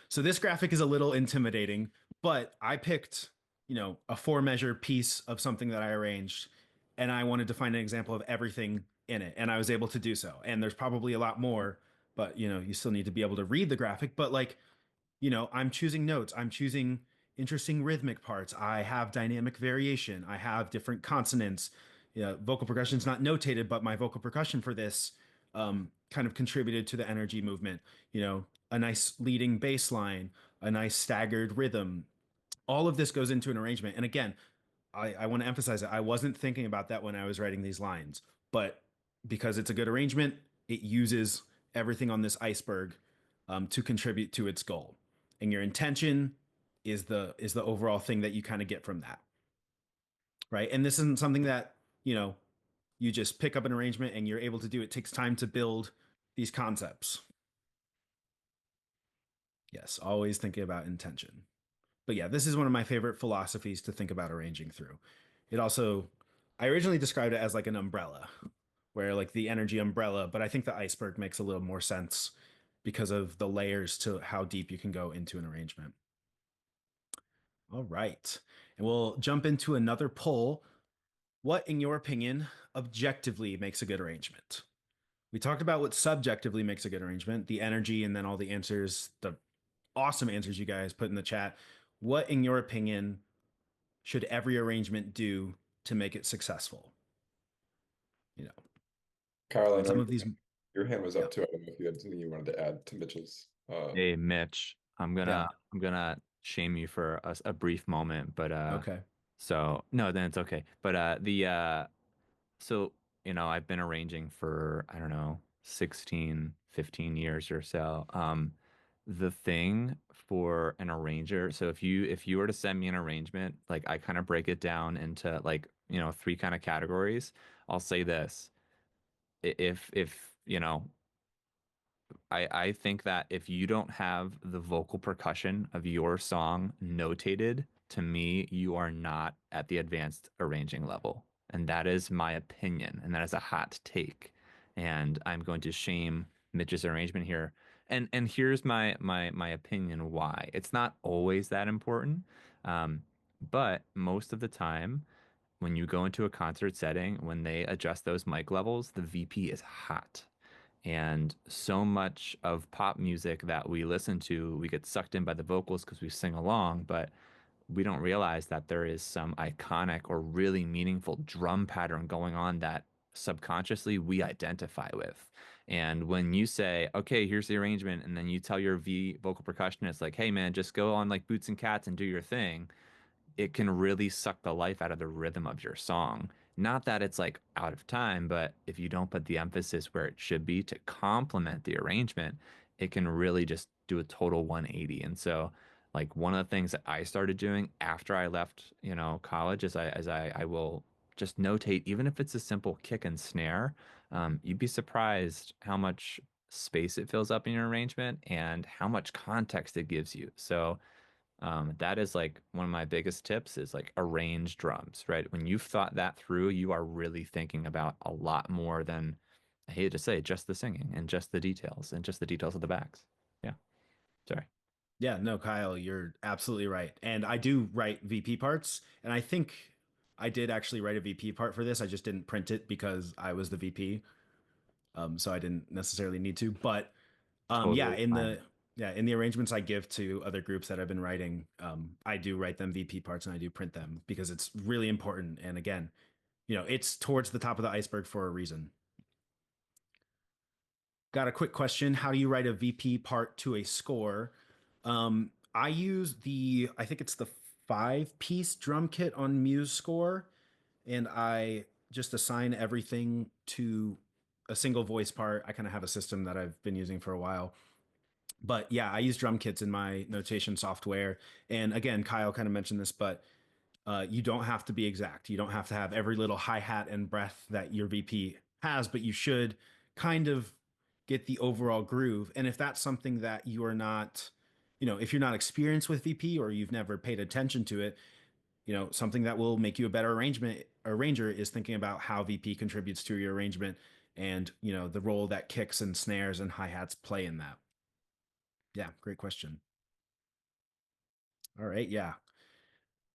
So this graphic is a little intimidating, but I picked, a 4-measure piece of something that I arranged, and I wanted to find an example of everything in it, and I was able to do so. And there's probably a lot more, but you still need to be able to read the graphic. But like, I'm choosing notes, I'm choosing interesting rhythmic parts. I have dynamic variation. I have different consonants. Vocal percussion is not notated, but my vocal percussion for this kind of contributed to the energy movement. A nice leading bass line, a nice staggered rhythm. All of this goes into an arrangement. And again, I want to emphasize that I wasn't thinking about that when I was writing these lines, but because it's a good arrangement, it uses everything on this iceberg to contribute to its goal. And your intention is the overall thing that you kind of get from that, right? And this isn't something that you just pick up an arrangement and you're able to do. It takes time to build these concepts. Yes, always thinking about intention. But yeah, this is one of my favorite philosophies to think about arranging through. It also, I originally described it as like an umbrella, where like the energy umbrella, but I think the iceberg makes a little more sense because of the layers to how deep you can go into an arrangement. All right. And we'll jump into another poll. What, in your opinion, objectively makes a good arrangement? We talked about what subjectively makes a good arrangement, the energy, and then all the answers, the awesome answers you guys put in the chat. What, in your opinion, should every arrangement do to make it successful? Kyle, I know some of these. your hand was up Yeah. too. I don't know if you had something you wanted to add to Mitchell's. Hey, Mitch, I'm Yeah. gonna shame you for a brief moment, but Okay. so no, then it's okay. But so I've been arranging for, I don't know, 16, 15 years or so. The thing for an arranger, so if you were to send me an arrangement, like I kind of break it down into like, 3 kind of categories. I'll say this. If I think that if you don't have the vocal percussion of your song notated, to me, you are not at the advanced arranging level. And that is my opinion. And that is a hot take. And I'm going to shame Mitch's arrangement here. And here's my opinion why. It's not always that important. But most of the time, when you go into a concert setting, when they adjust those mic levels, the VP is hot. And so much of pop music that we listen to, we get sucked in by the vocals because we sing along, but we don't realize that there is some iconic or really meaningful drum pattern going on that subconsciously we identify with. And when you say, okay, here's the arrangement, and then you tell your vocal percussionist, like, hey man, just go on like Boots and Cats and do your thing, it can really suck the life out of the rhythm of your song. Not that it's like out of time, but if you don't put the emphasis where it should be to complement the arrangement, it can really just do a total 180. And so, like one of the things that I started doing after I left, college, is I will just notate, even if it's a simple kick and snare. You'd be surprised how much space it fills up in your arrangement and how much context it gives you. So that is like one of my biggest tips is like arrange drums, right? When you've thought that through, you are really thinking about a lot more than, I hate to say, just the singing and just the details and just the details of the backs. Yeah. Sorry. Yeah, no, Kyle, you're absolutely right. And I do write VP parts, and I think I did actually write a VP part for this. I just didn't print it because I was the VP, so I didn't necessarily need to. But yeah, Totally fine. in the arrangements I give to other groups that I've been writing, I do write them VP parts and I do print them because it's really important. And again, it's towards the top of the iceberg for a reason. Got a quick question. How do you write a VP part to a score? I use I think it's the 5-piece drum kit on Muse Score, and I just assign everything to a single voice part. I kind of have a system that I've been using for a while. But yeah, I use drum kits in my notation software. And again, Kyle kind of mentioned this, but you don't have to be exact. You don't have to have every little hi-hat and breath that your VP has, but you should kind of get the overall groove. And if that's something that you are not, if you're not experienced with VP or you've never paid attention to it, something that will make you a better arranger is thinking about how VP contributes to your arrangement and, the role that kicks and snares and hi-hats play in that. Yeah, great question. All right, yeah.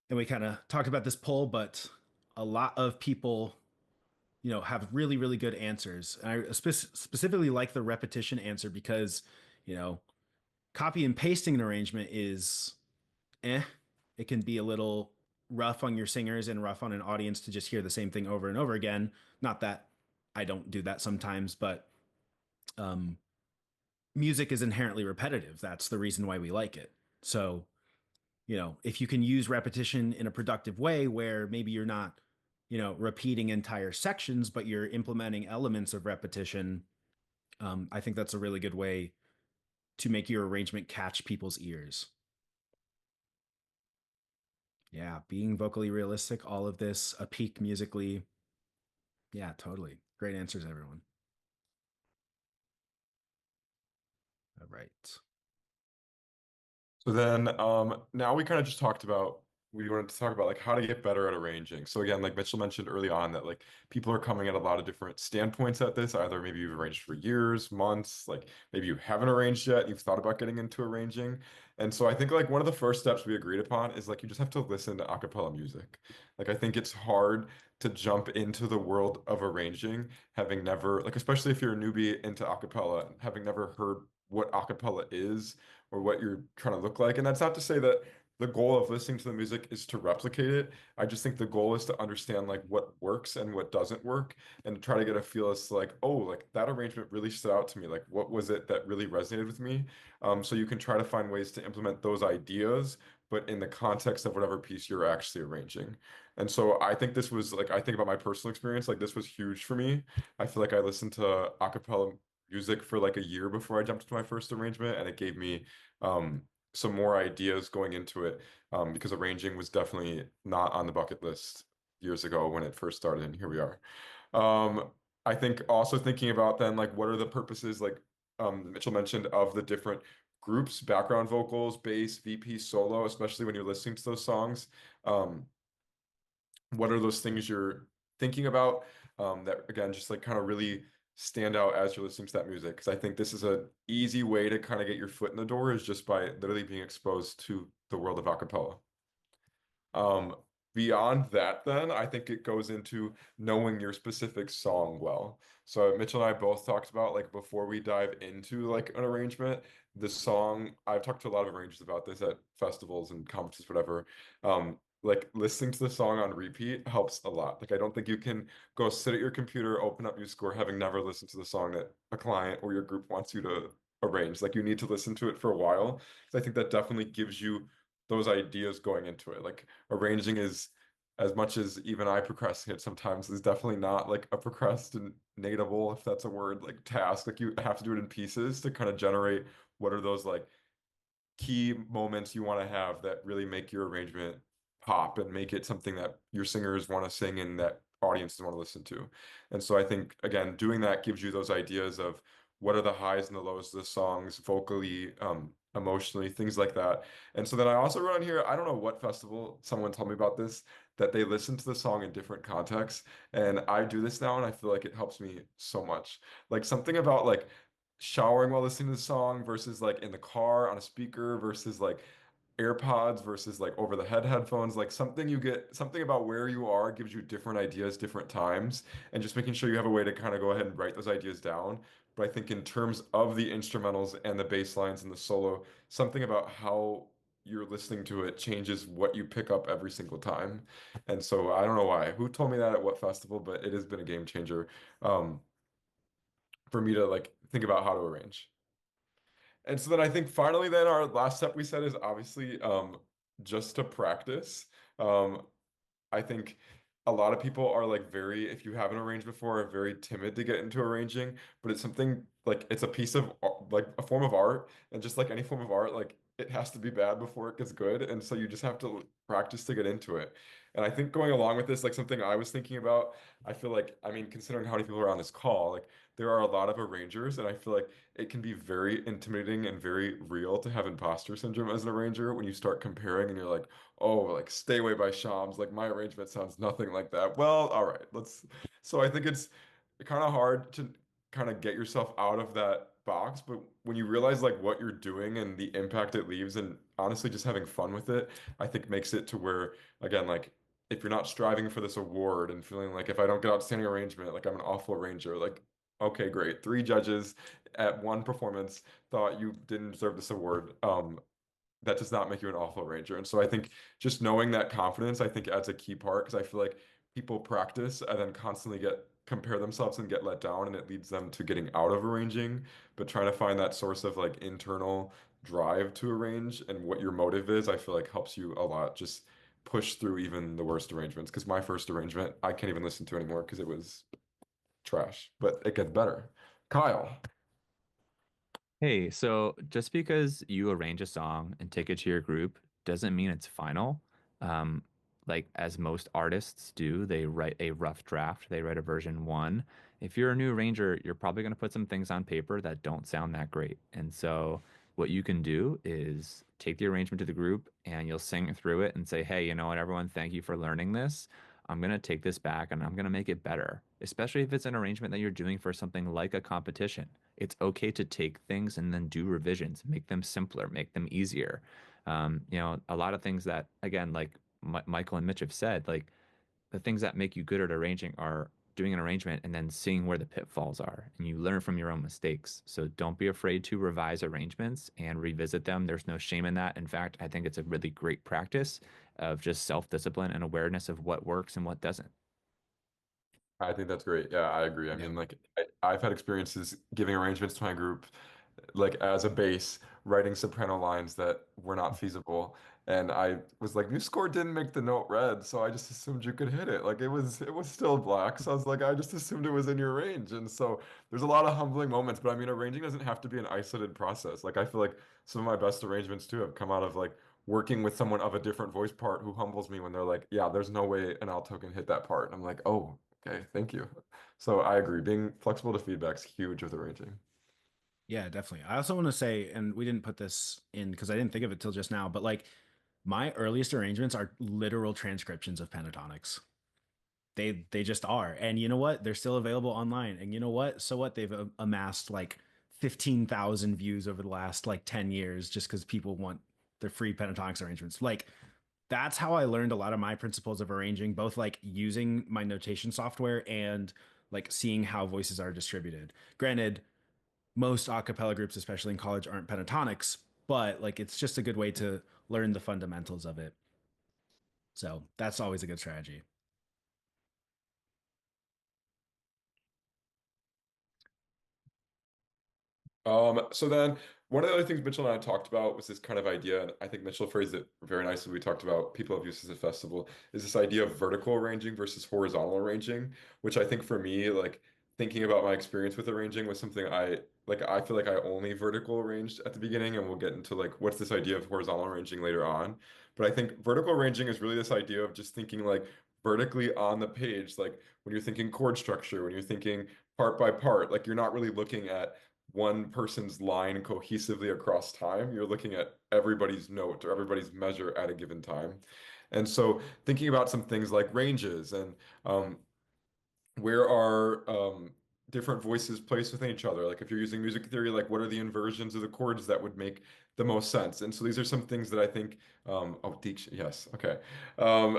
And we kind of talked about this poll, but a lot of people, have really, really good answers. And I specifically like the repetition answer because, you know, copy and pasting an arrangement is it can be a little rough on your singers and rough on an audience to just hear the same thing over and over again. Not that I don't do that sometimes, but um, music is inherently repetitive. That's the reason why we like it. So, if you can use repetition in a productive way where maybe you're not, repeating entire sections, but you're implementing elements of repetition, I think that's a really good way to make your arrangement catch people's ears. Yeah, being vocally realistic, all of this, a peak musically. Yeah, totally. Great answers, everyone. All right. So then now we kind of just talked about, we wanted to talk about like how to get better at arranging. So again, like Mitchell mentioned early on, that like people are coming at a lot of different standpoints at this. Either maybe you've arranged for years, months, like maybe you haven't arranged yet, you've thought about getting into arranging. And so I think like one of the first steps we agreed upon is like you just have to listen to a cappella music. Like I think it's hard to jump into the world of arranging, having never, like especially if you're a newbie into a cappella, having never heard what a cappella is or what you're trying to look like. And that's not to say that the goal of listening to the music is to replicate it. I just think the goal is to understand like what works and what doesn't work and to try to get a feel as to like, oh, like that arrangement really stood out to me. Like what was it that really resonated with me? So you can try to find ways to implement those ideas, but in the context of whatever piece you're actually arranging. And so I think this was like, I think about my personal experience, like this was huge for me. I feel like I listened to a cappella music for like a year before I jumped into my first arrangement, and it gave me some more ideas going into it, because arranging was definitely not on the bucket list years ago when it first started, and here we are. I think also thinking about then like what are the purposes, like Mitchell mentioned, of the different groups, background vocals, bass, VP, solo, especially when you're listening to those songs. What are those things you're thinking about, that again just like kind of really stand out as you're listening to that music? Because I think this is an easy way to kind of get your foot in the door, is just by literally being exposed to the world of a cappella. beyond that, then I think it goes into knowing your specific song well. So Mitchell and I both talked about, like, before we dive into like an arrangement, the song, I've talked to a lot of arrangers about this at festivals and conferences, whatever. Like listening to the song on repeat helps a lot. Like I don't think you can go sit at your computer, open up your score, having never listened to the song that a client or your group wants you to arrange. Like you need to listen to it for a while. So I think that definitely gives you those ideas going into it. Like arranging is, as much as even I procrastinate sometimes, is definitely not like a procrastinatable, if that's a word, like task. Like you have to do it in pieces to kind of generate what are those like key moments you want to have that really make your arrangement pop and make it something that your singers want to sing and that audiences want to listen to. And so I think, again, doing that gives you those ideas of what are the highs and the lows of the songs vocally, emotionally, things like that. And so then I also wrote on here, I don't know what festival someone told me about this, that they listen to the song in different contexts. And I do this now and I feel like it helps me so much. Like something about like showering while listening to the song versus like in the car on a speaker versus like AirPods versus like over the head headphones, like something you get, something about where you are gives you different ideas, different times, and just making sure you have a way to kind of go ahead and write those ideas down. But I think in terms of the instrumentals and the bass lines and the solo, something about how you're listening to it changes what you pick up every single time. And so I don't know why, who told me that at what festival, but it has been a game changer. Um, for me to like think about how to arrange. And so then I think finally then our last step we said is obviously just to practice. Um I think a lot of people are like very, if you haven't arranged before, are very timid to get into arranging, but it's something like it's a piece of like a form of art, and just like any form of art, like it has to be bad before it gets good, and so you just have to practice to get into it. And I think going along with this, like something I was thinking about, I feel like, I mean, considering how many people are on this call, like there are a lot of arrangers, and I feel like it can be very intimidating and very real to have imposter syndrome as an arranger when you start comparing and you're like, oh, like Stay Away by Shams, like my arrangement sounds nothing like that. Well, all right, let's. So I think it's kind of hard to kind of get yourself out of that box, but when you realize like what you're doing and the impact it leaves, and honestly just having fun with it, I think makes it to where, again, like if you're not striving for this award and feeling like if I don't get outstanding arrangement, like I'm an awful arranger, like okay, great. Three judges at one performance thought you didn't deserve this award. That does not make you an awful arranger. And so I think just knowing that confidence, I think adds a key part because I feel like people practice and then constantly get compare themselves and get let down and it leads them to getting out of arranging. But trying to find that source of like internal drive to arrange and what your motive is, I feel like helps you a lot. Just push through even the worst arrangements. Because my first arrangement, I can't even listen to anymore because it was trash, but it gets better. Kyle. Hey, so just because you arrange a song and take it to your group doesn't mean it's final. Um, like as most artists do, they write a rough draft, they write a version one. If you're a new arranger, you're probably going to put some things on paper that don't sound that great. And so what you can do is take the arrangement to the group and you'll sing through it and say, hey, you know what, everyone, thank you for learning this. I'm going to take this back and I'm going to make it better, especially if it's an arrangement that you're doing for something like a competition. It's okay to take things and then do revisions, make them simpler, make them easier. A lot of things that, again, like Michael and Mitch have said, like the things that make you good at arranging are doing an arrangement and then seeing where the pitfalls are, and you learn from your own mistakes. So don't be afraid to revise arrangements and revisit them. There's no shame in that. In fact, I think it's a really great practice of just self-discipline and awareness of what works and what doesn't. I think that's great. Yeah, I agree. I Yeah. mean, like I've had experiences giving arrangements to my group, like as a bass, writing soprano lines that were not feasible. And I was like, your score didn't make the note red, so I just assumed you could hit it. Like it was still black. So I was like, I just assumed it was in your range. And so there's a lot of humbling moments, but I mean, arranging doesn't have to be an isolated process. Like I feel like some of my best arrangements too have come out of like working with someone of a different voice part who humbles me when they're like, yeah, there's no way an alto can hit that part. And I'm like, oh, okay, thank you. So I agree. Being flexible to feedback is huge with arranging. Yeah, definitely. I also want to say, and we didn't put this in because I didn't think of it till just now, but like my earliest arrangements are literal transcriptions of pentatonics. They just are. And you know what? They're still available online. And you know what? So what? They've amassed like 15,000 views over the last like 10 years just because people want their free pentatonics arrangements. Like that's how I learned a lot of my principles of arranging, both like using my notation software and like seeing how voices are distributed. Granted, most a cappella groups, especially in college, aren't pentatonics, but like it's just a good way to learn the fundamentals of it. So that's always a good strategy. So then one of the other things Mitchell and I talked about was this kind of idea, and I think Mitchell phrased it very nicely. We talked about people have used as a festival, is this idea of vertical arranging versus horizontal arranging, which I think for me, like thinking about my experience with arranging was something I feel like I only vertical arranged at the beginning, and we'll get into like what's this idea of horizontal arranging later on. But I think vertical arranging is really this idea of just thinking like vertically on the page, like when you're thinking chord structure, when you're thinking part by part, like you're not really looking at one person's line cohesively across time. You're looking at everybody's note or everybody's measure at a given time. And so thinking about some things like ranges and where are different voices placed within each other? Like if you're using music theory, like what are the inversions of the chords that would make the most sense? And so these are some things that I think, oh, yes, okay.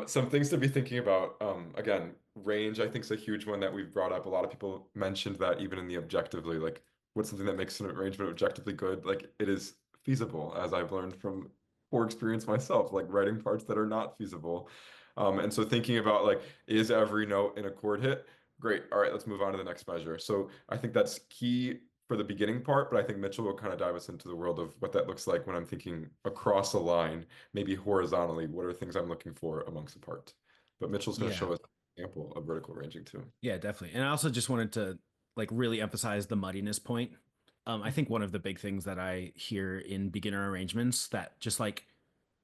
Some things to be thinking about. Again, range, I think is a huge one that we've brought up. A lot of people mentioned that even in the objectively, like what's something that makes an arrangement objectively good? Like it is feasible, as I've learned from poor experience myself, like writing parts that are not feasible. And so thinking about like, is every note in a chord hit? Great. All right, let's move on to the next measure. So I think that's key for the beginning part, but I think Mitchell will kind of dive us into the world of what that looks like when I'm thinking across a line, maybe horizontally. What are things I'm looking for amongst a part? But Mitchell's going to Yeah. show us an example of vertical ranging too. Yeah, definitely. And I also just wanted to like really emphasize the muddiness point. I think one of the big things that I hear in beginner arrangements that just like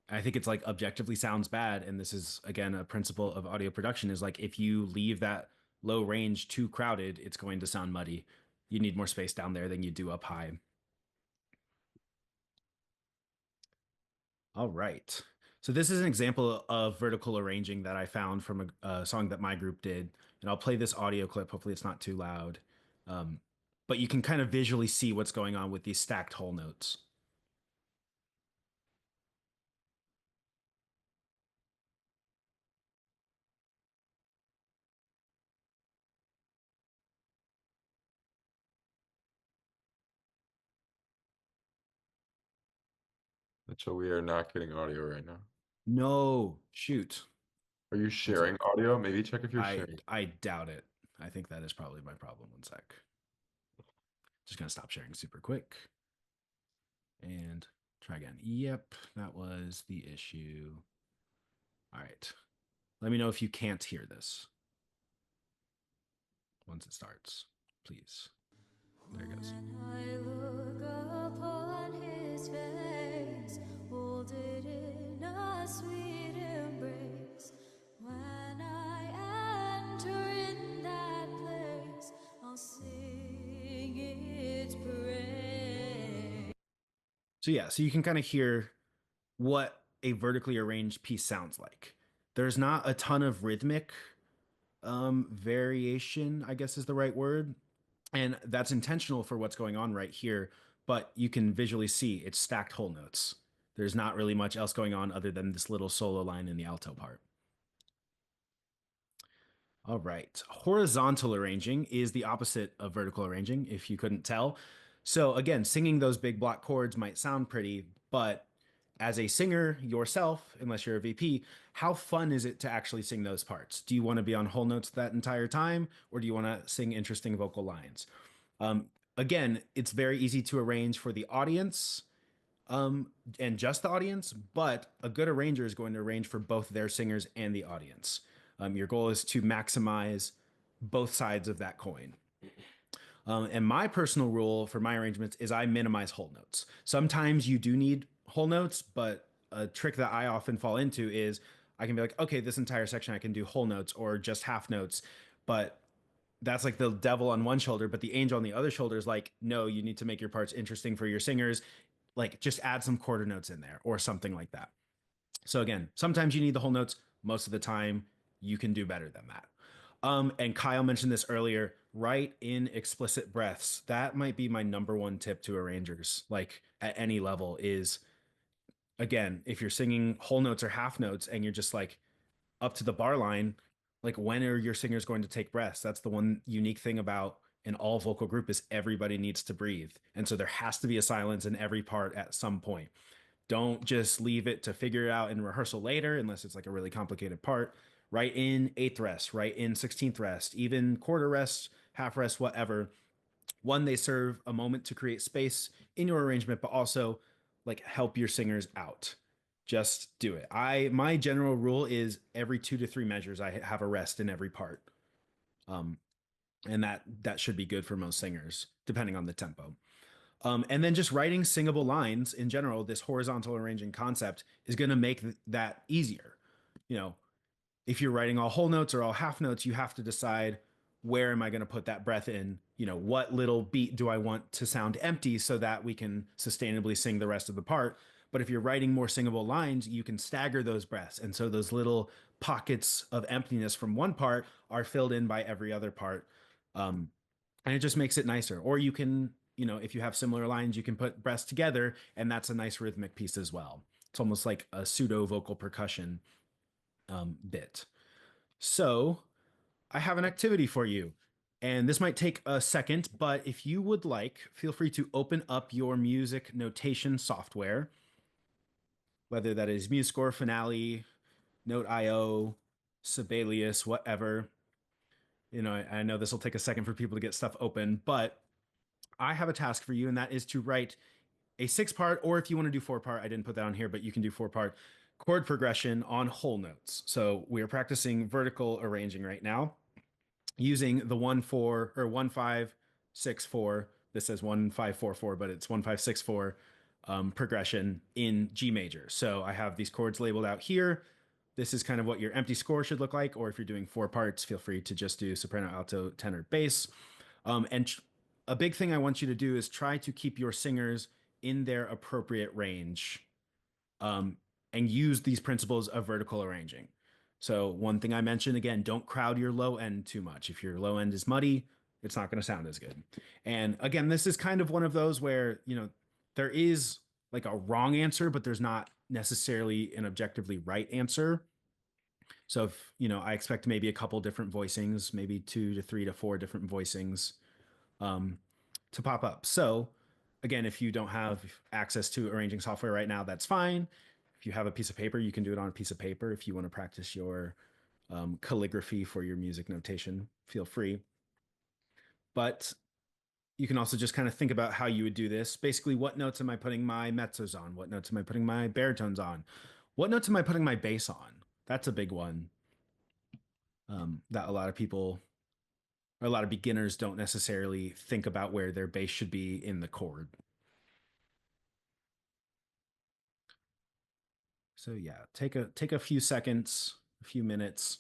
I think it's like objectively sounds bad, and this is again a principle of audio production is like if you leave that low range too crowded, it's going to sound muddy. You need more space down there than you do up high. All right. So this is an example of vertical arranging that I found from a song that my group did, and I'll play this audio clip. Hopefully, it's not too loud, um, but you can kind of visually see what's going on with these stacked whole notes. Mitchell, we are not getting audio right now. No, shoot. Are you sharing audio? Maybe check if you're sharing. I doubt it. I think that is probably my problem. One sec. Just gonna stop sharing super quick and try again. Yep, that was the issue. All right. Let me know if you can't hear this once it starts, please. There it goes. When I look upon his face, hold it in a sweet embrace. When I enter in that place, I'll sing its praise. So yeah, so you can kind of hear what a vertically arranged piece sounds like. There's not a ton of rhythmic variation, I guess is the right word. And that's intentional for what's going on right here, but you can visually see it's stacked whole notes. There's not really much else going on other than this little solo line in the alto part. All right. Horizontal arranging is the opposite of vertical arranging, if you couldn't tell. So again, singing those big block chords might sound pretty, but as a singer yourself, unless you're a VP, how fun is it to actually sing those parts? Do you want to be on whole notes that entire time, or do you want to sing interesting vocal lines? Again, it's very easy to arrange for the audience and just the audience, but a good arranger is going to arrange for both their singers and the audience. Your goal is to maximize both sides of that coin. And my personal rule for my arrangements is I minimize whole notes. Sometimes you do need whole notes, but a trick that I often fall into is I can be like, okay, this entire section I can do whole notes or just half notes, but that's like the devil on one shoulder, but the angel on the other shoulder is like, no, you need to make your parts interesting for your singers. Like just add some quarter notes in there or something like that. So again, sometimes you need the whole notes. Most of the time, you can do better than that. And Kyle mentioned this earlier, write in explicit breaths. That might be my number one tip to arrangers, like at any level, is again, if you're singing whole notes or half notes and you're just like up to the bar line, like when are your singers going to take breaths? That's the one unique thing about an all vocal group is everybody needs to breathe. And so there has to be a silence in every part at some point. Don't just leave it to figure it out in rehearsal later, unless it's like a really complicated part. Write in eighth rest, write in 16th rest, even quarter rest, half rest, whatever. One, they serve a moment to create space in your arrangement, but also like help your singers out. Just do it. My general rule is every 2 to 3 measures I have a rest in every part. And that should be good for most singers, depending on the tempo. And then just writing singable lines in general, this horizontal arranging concept is going to make that easier. You know, if you're writing all whole notes or all half notes, you have to decide where am I going to put that breath in? You know, what little beat do I want to sound empty so that we can sustainably sing the rest of the part? But if you're writing more singable lines, you can stagger those breaths. And so those little pockets of emptiness from one part are filled in by every other part. And it just makes it nicer. Or you can, you know, if you have similar lines, you can put breaths together, and that's a nice rhythmic piece as well. It's almost like a pseudo vocal percussion bit. So I have an activity for you. And this might take a second, but if you would like, feel free to open up your music notation software, whether that is MuseScore, Finale, Note.io, Sibelius, whatever. You know, I know this will take a second for people to get stuff open, but I have a task for you, and that is to write a 6-part, or if you want to do 4-part, I didn't put that on here, but you can do 4-part chord progression on whole notes. So we are practicing vertical arranging right now using the 1-4 or 1-5-6-4. This says 1-5-4-4, but it's 1-5-6-4 progression in G major. So I have these chords labeled out here. This is kind of what your empty score should look like, or if you're doing 4 parts, feel free to just do soprano, alto, tenor, bass. And a big thing I want you to do is try to keep your singers in their appropriate range, and use these principles of vertical arranging. So one thing I mentioned, again, don't crowd your low end too much. If your low end is muddy, it's not going to sound as good. And again, this is kind of one of those where, you know, there is like a wrong answer, but there's not necessarily an objectively right answer. So if, you know, I expect maybe a couple different voicings, maybe 2 to 3 to 4 different voicings to pop up. So again, if you don't have access to arranging software right now, that's fine. If you have a piece of paper, you can do it on a piece of paper. If you want to practice your calligraphy for your music notation, feel free. But you can also just kind of think about how you would do this. Basically, what notes am I putting my mezzos on? What notes am I putting my baritones on? What notes am I putting my bass on? That's a big one that a lot of people or a lot of beginners don't necessarily think about where their bass should be in the chord. So yeah, take a few seconds, a few minutes,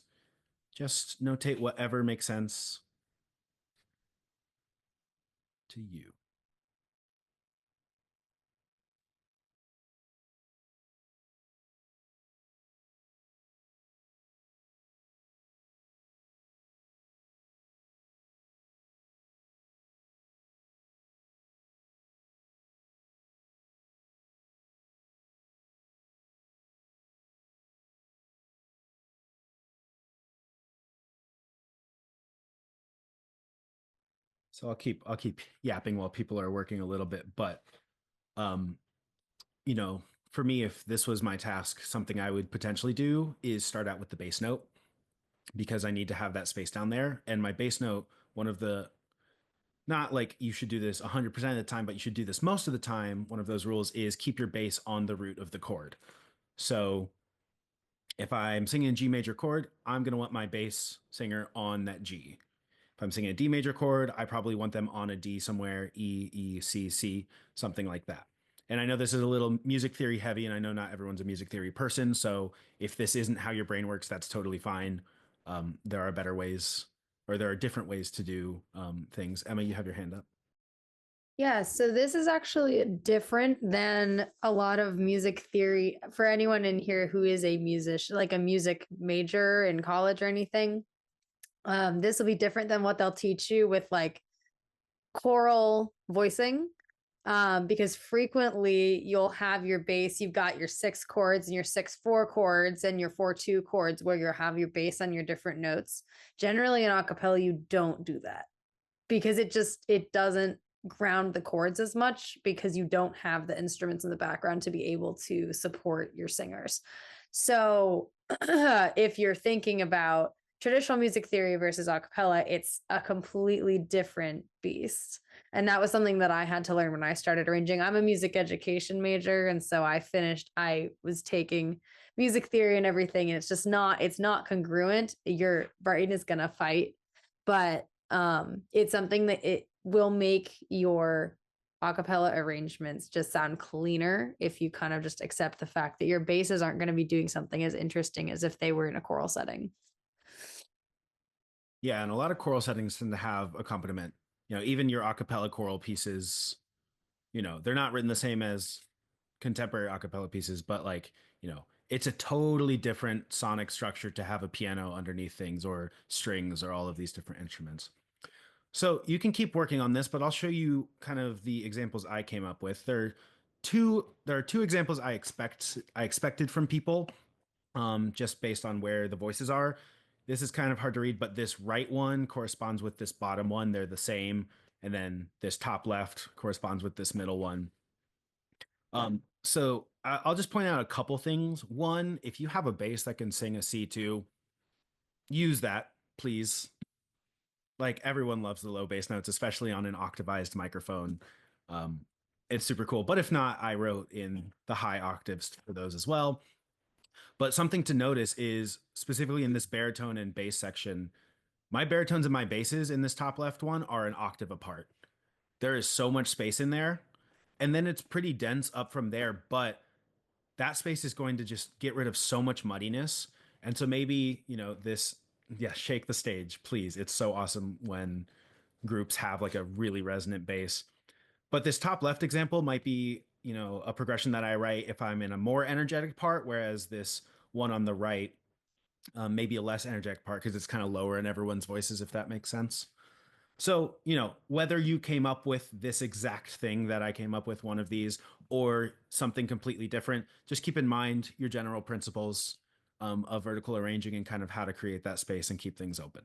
just notate whatever makes sense to you. So I'll keep yapping while people are working a little bit, but you know, for me, if this was my task, something I would potentially do is start out with the bass note because I need to have that space down there. And my bass note, one of the not like you should do this 100% of the time, but you should do this most of the time. One of those rules is keep your bass on the root of the chord. So if I'm singing a G major chord, I'm going to want my bass singer on that G. If I'm singing a D major chord, I probably want them on a D somewhere, E, E, C, C, something like that. And I know this is a little music theory heavy, and I know not everyone's a music theory person. So if this isn't how your brain works, that's totally fine. There are better ways, or there are different ways to do things. Emma, you have your hand up. Yeah, so this is actually different than a lot of music theory for anyone in here who is a musician, like a music major in college or anything. This will be different than what they'll teach you with like choral voicing. because frequently you'll have your bass, you've got your 6 chords and your 6/4 chords and your 4/2 chords where you'll have your bass on your different notes. Generally in a cappella, you don't do that because it doesn't ground the chords as much because you don't have the instruments in the background to be able to support your singers. So if you're thinking about traditional music theory versus a cappella, it's a completely different beast. And that was something that I had to learn when I started arranging. I'm a music education major. And so I was taking music theory and everything. And it's not congruent. Your brain is going to fight, but it's something that it will make your a cappella arrangements just sound cleaner if you kind of just accept the fact that your basses aren't going to be doing something as interesting as if they were in a choral setting. Yeah, and a lot of choral settings tend to have accompaniment. Even your a cappella choral pieces, they're not written the same as contemporary a cappella pieces, but it's a totally different sonic structure to have a piano underneath things or strings or all of these different instruments. So you can keep working on this, but I'll show you kind of the examples I came up with. There are two examples I expected from people, just based on where the voices are. This is kind of hard to read, but this right one corresponds with this bottom one. They're the same. And then this top left corresponds with this middle one. So I'll just point out a couple things. One, if you have a bass that can sing a C2, use that, please. Like, everyone loves the low bass notes, especially on an octavized microphone. It's super cool. But if not, I wrote in the high octaves for those as well. But something to notice is specifically in this baritone and bass section, my baritones and my basses in this top left one are an octave apart. There is so much space in there. And then it's pretty dense up from there, but that space is going to just get rid of so much muddiness. And so maybe, shake the stage, please. It's so awesome when groups have like a really resonant bass. But this top left example might be, a progression that I write if I'm in a more energetic part, whereas this one on the right, maybe a less energetic part because it's kind of lower in everyone's voices, if that makes sense. So, whether you came up with this exact thing that I came up with, one of these, or something completely different, just keep in mind your general principles of vertical arranging and kind of how to create that space and keep things open.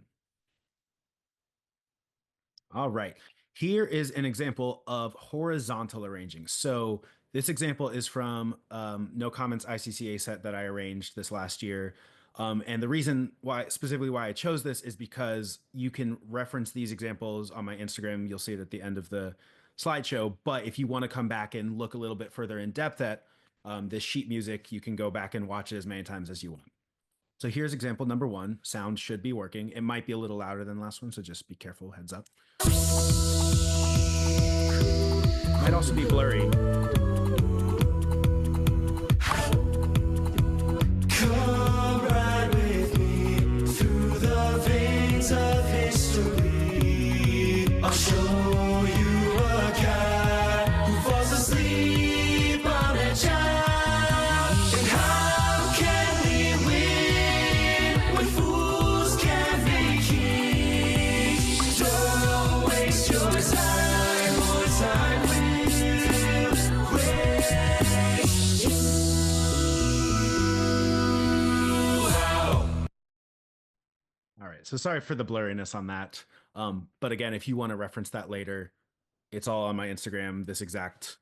All right. Here is an example of horizontal arranging. So this example is from No Comments ICCA set that I arranged this last year. And the reason why I chose this is because you can reference these examples on my Instagram. You'll see it at the end of the slideshow. But if you want to come back and look a little bit further in depth at this sheet music, you can go back and watch it as many times as you want. So here's example number 1. Sound should be working. It might be a little louder than the last one, so just be careful, heads up. Might also be blurry. Come ride with me through the veins of history. I'll show you a guy who falls asleep on a child. And how can we win when fools can't be kings? Don't waste your time, or time will waste you. All right, so sorry for the blurriness on that. But again, if you want to reference that later, it's all on my Instagram, this exact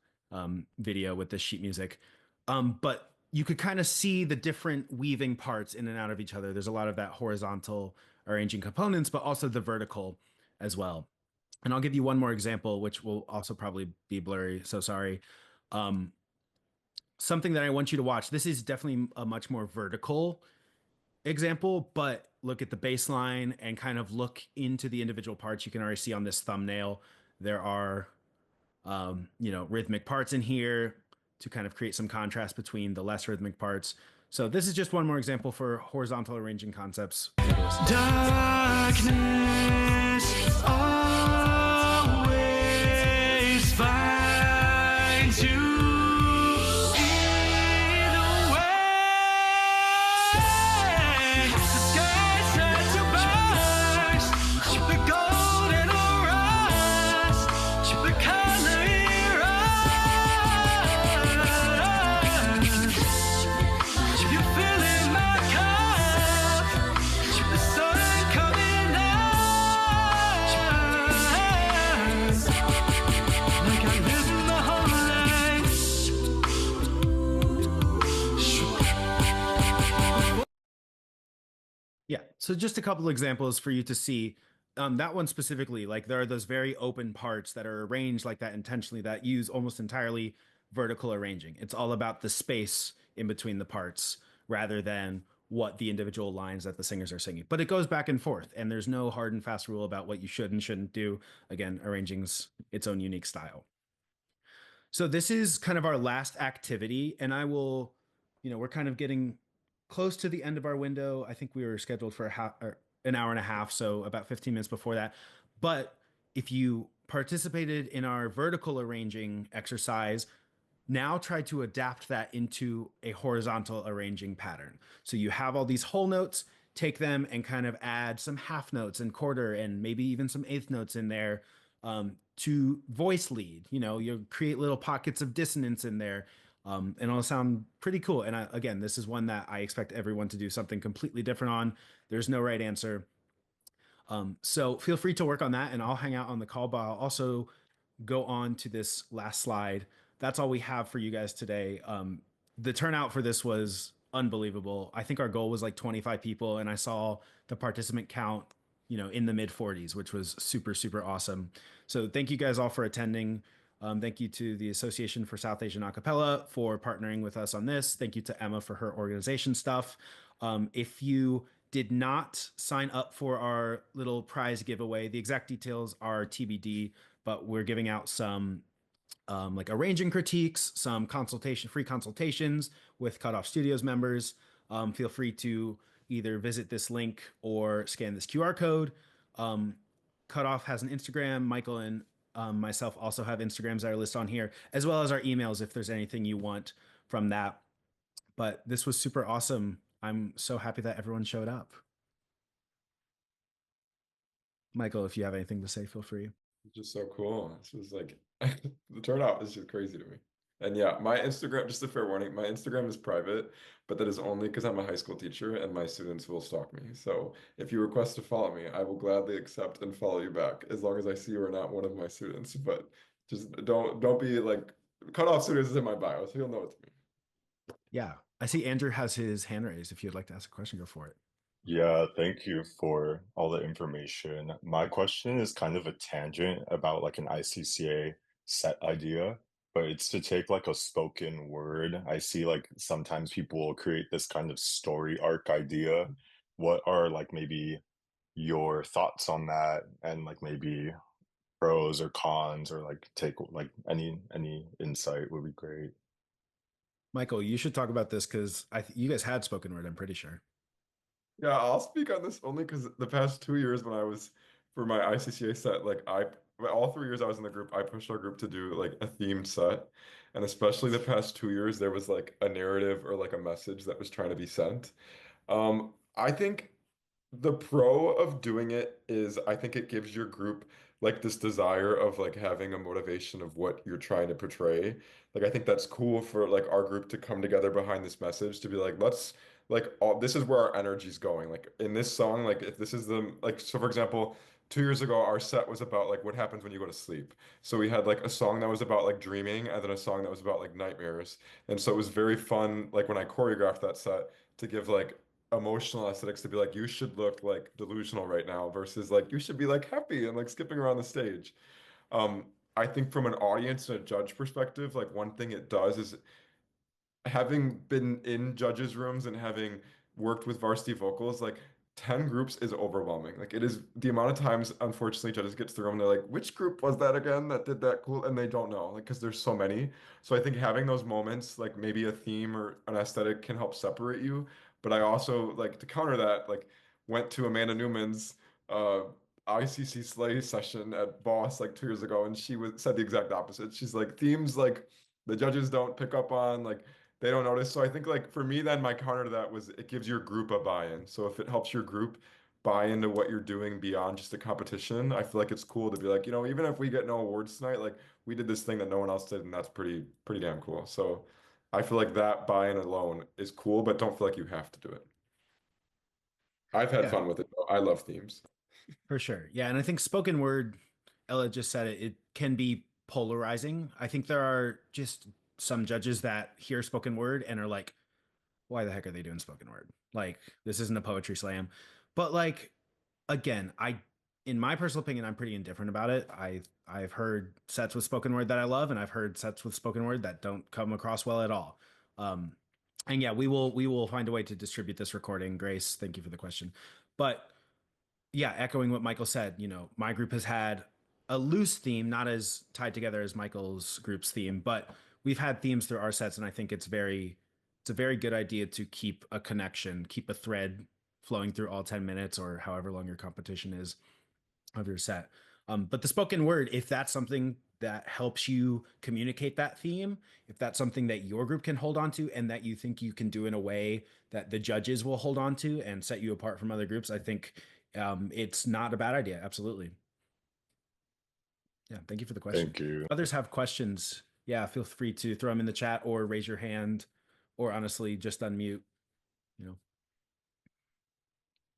video with this sheet music. But you could kind of see the different weaving parts in and out of each other. There's a lot of that horizontal arranging components, but also the vertical as well. And I'll give you one more example, which will also probably be blurry, so sorry. Something that I want you to watch. This is definitely a much more vertical example, but look at the bass line and kind of look into the individual parts. You can already see on this thumbnail, there are, rhythmic parts in here to kind of create some contrast between the less rhythmic parts. So this is just one more example for horizontal arranging concepts. Darkness always finds you. Either way, the sky set to burst. The golden rush, the color of Yeah. So just a couple examples for you to see. That one specifically, like there are those very open parts that are arranged like that intentionally that use almost entirely vertical arranging. It's all about the space in between the parts rather than what the individual lines that the singers are singing. But it goes back and forth, and there's no hard and fast rule about what you should and shouldn't do. Again, arranging's its own unique style. So this is kind of our last activity, and I will, we're kind of getting close to the end of our window. I think we were scheduled for an hour and a half, so about 15 minutes before that. But if you participated in our vertical arranging exercise, now try to adapt that into a horizontal arranging pattern. So you have all these whole notes, take them and kind of add some half notes and quarter and maybe even some eighth notes in there to voice lead. You create little pockets of dissonance in there. And it'll sound pretty cool. And again, this is one that I expect everyone to do something completely different on. There's no right answer. So feel free to work on that, and I'll hang out on the call, but I'll also go on to this last slide. That's all we have for you guys today. The turnout for this was unbelievable. I think our goal was like 25 people, and I saw the participant count, in the mid 40s, which was super, super awesome. So thank you guys all for attending. Thank you to the Association for South Asian Acapella for partnering with us on this. Thank you to Emma for her organization stuff. If you did not sign up for our little prize giveaway, the exact details are TBD, but we're giving out some like arranging critiques, some free consultations with Cutoff Studios members. Feel free to either visit this link or scan this QR code. Cutoff has an Instagram. Michael and myself also have Instagrams that are listed on here, as well as our emails if there's anything you want from that. But this was super awesome. I'm so happy that everyone showed up. Michael, if you have anything to say, feel free. It's just so cool. This was like the turnout is just crazy to me. And yeah, my Instagram, just a fair warning, my Instagram is private, but that is only because I'm a high school teacher and my students will stalk me. So if you request to follow me, I will gladly accept and follow you back as long as I see you are not one of my students. But just don't be like Cutoff Studios is in my bio, so you'll know it's me. Yeah. I see Andrew has his hand raised. If you'd like to ask a question, go for it. Yeah, thank you for all the information. My question is kind of a tangent about like an ICCA set idea, but it's to take like a spoken word. I see like sometimes people will create this kind of story arc idea. What are like maybe your thoughts on that, and like maybe pros or cons, or like take like any insight would be great. Michael, you should talk about this because you guys had spoken word, I'm pretty sure. Yeah, I'll speak on this only because the past 2 years when I was for my ICCA set, like all 3 years I was in the group, I pushed our group to do like a themed set. And especially the past 2 years, there was like a narrative or like a message that was trying to be sent. I think the pro of doing it is I think it gives your group like this desire of like having a motivation of what you're trying to portray. Like I think that's cool for like our group to come together behind this message to be like, let's like all this is where our energy's going. Like in this song, like if this is the like so for example, 2 years ago our set was about like what happens when you go to sleep. So we had like a song that was about like dreaming and then a song that was about like nightmares. And so it was very fun, like when I choreographed that set to give like emotional aesthetics to be like you should look like delusional right now versus like you should be like happy and like skipping around the stage. I think from an audience and a judge perspective, like one thing it does is having been in judges' rooms and having worked with varsity vocals, like 10 groups is overwhelming. Like it is the amount of times, unfortunately, judges get to the room and they're like, which group was that again that did that cool? And they don't know, like, because there's so many. So I think having those moments, like maybe a theme or an aesthetic can help separate you. But I also like to counter that, like went to Amanda Newman's ICC Slay session at Boss like 2 years ago, and she said the exact opposite. She's like, themes like the judges don't pick up on, like they don't notice. So I think like for me then my counter to that was it gives your group a buy-in. So if it helps your group buy into what you're doing beyond just a competition, I feel like it's cool to be like, even if we get no awards tonight, like we did this thing that no one else did, and that's pretty damn cool. So I feel like that buy-in alone is cool, but don't feel like you have to do it. I've had Yeah. fun with it though. I love themes. For sure. Yeah. And I think spoken word, Ella just said it can be polarizing. I think there are just some judges that hear spoken word and are like, why the heck are they doing spoken word? Like, this isn't a poetry slam. But like again, in my personal opinion, I'm pretty indifferent about it. I've heard sets with spoken word that I love, and I've heard sets with spoken word that don't come across well at all. Um, and yeah, we will find a way to distribute this recording. Grace, thank you for the question. But yeah, echoing what Michael said, my group has had a loose theme, not as tied together as Michael's group's theme, but we've had themes through our sets, and I think it's a very good idea to keep a connection, keep a thread flowing through all 10 minutes or however long your competition is of your set. But the spoken word, if that's something that helps you communicate that theme, if that's something that your group can hold on to and that you think you can do in a way that the judges will hold on to and set you apart from other groups, I think it's not a bad idea. Absolutely. Yeah. Thank you for the question. Thank you. Others have questions. Yeah. Feel free to throw them in the chat or raise your hand or honestly just unmute,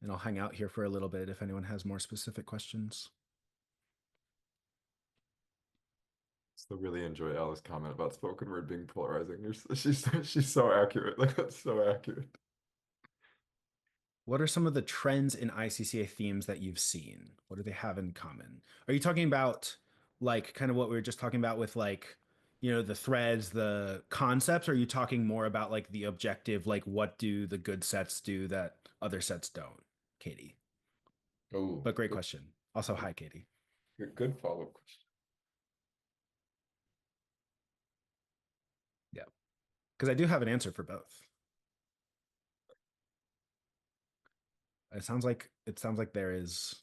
and I'll hang out here for a little bit if anyone has more specific questions. Still really enjoy Alice's comment about spoken word being polarizing. She's so accurate. Like that's so accurate. What are some of the trends in ICCA themes that you've seen? What do they have in common? Are you talking about like kind of what we were just talking about with like, the threads, the concepts? Or are you talking more about like the objective, like what do the good sets do that other sets don't? Katie. Oh, But great question. Also, hi, Katie. good follow-up question. Yeah. Because I do have an answer for both. It sounds like there is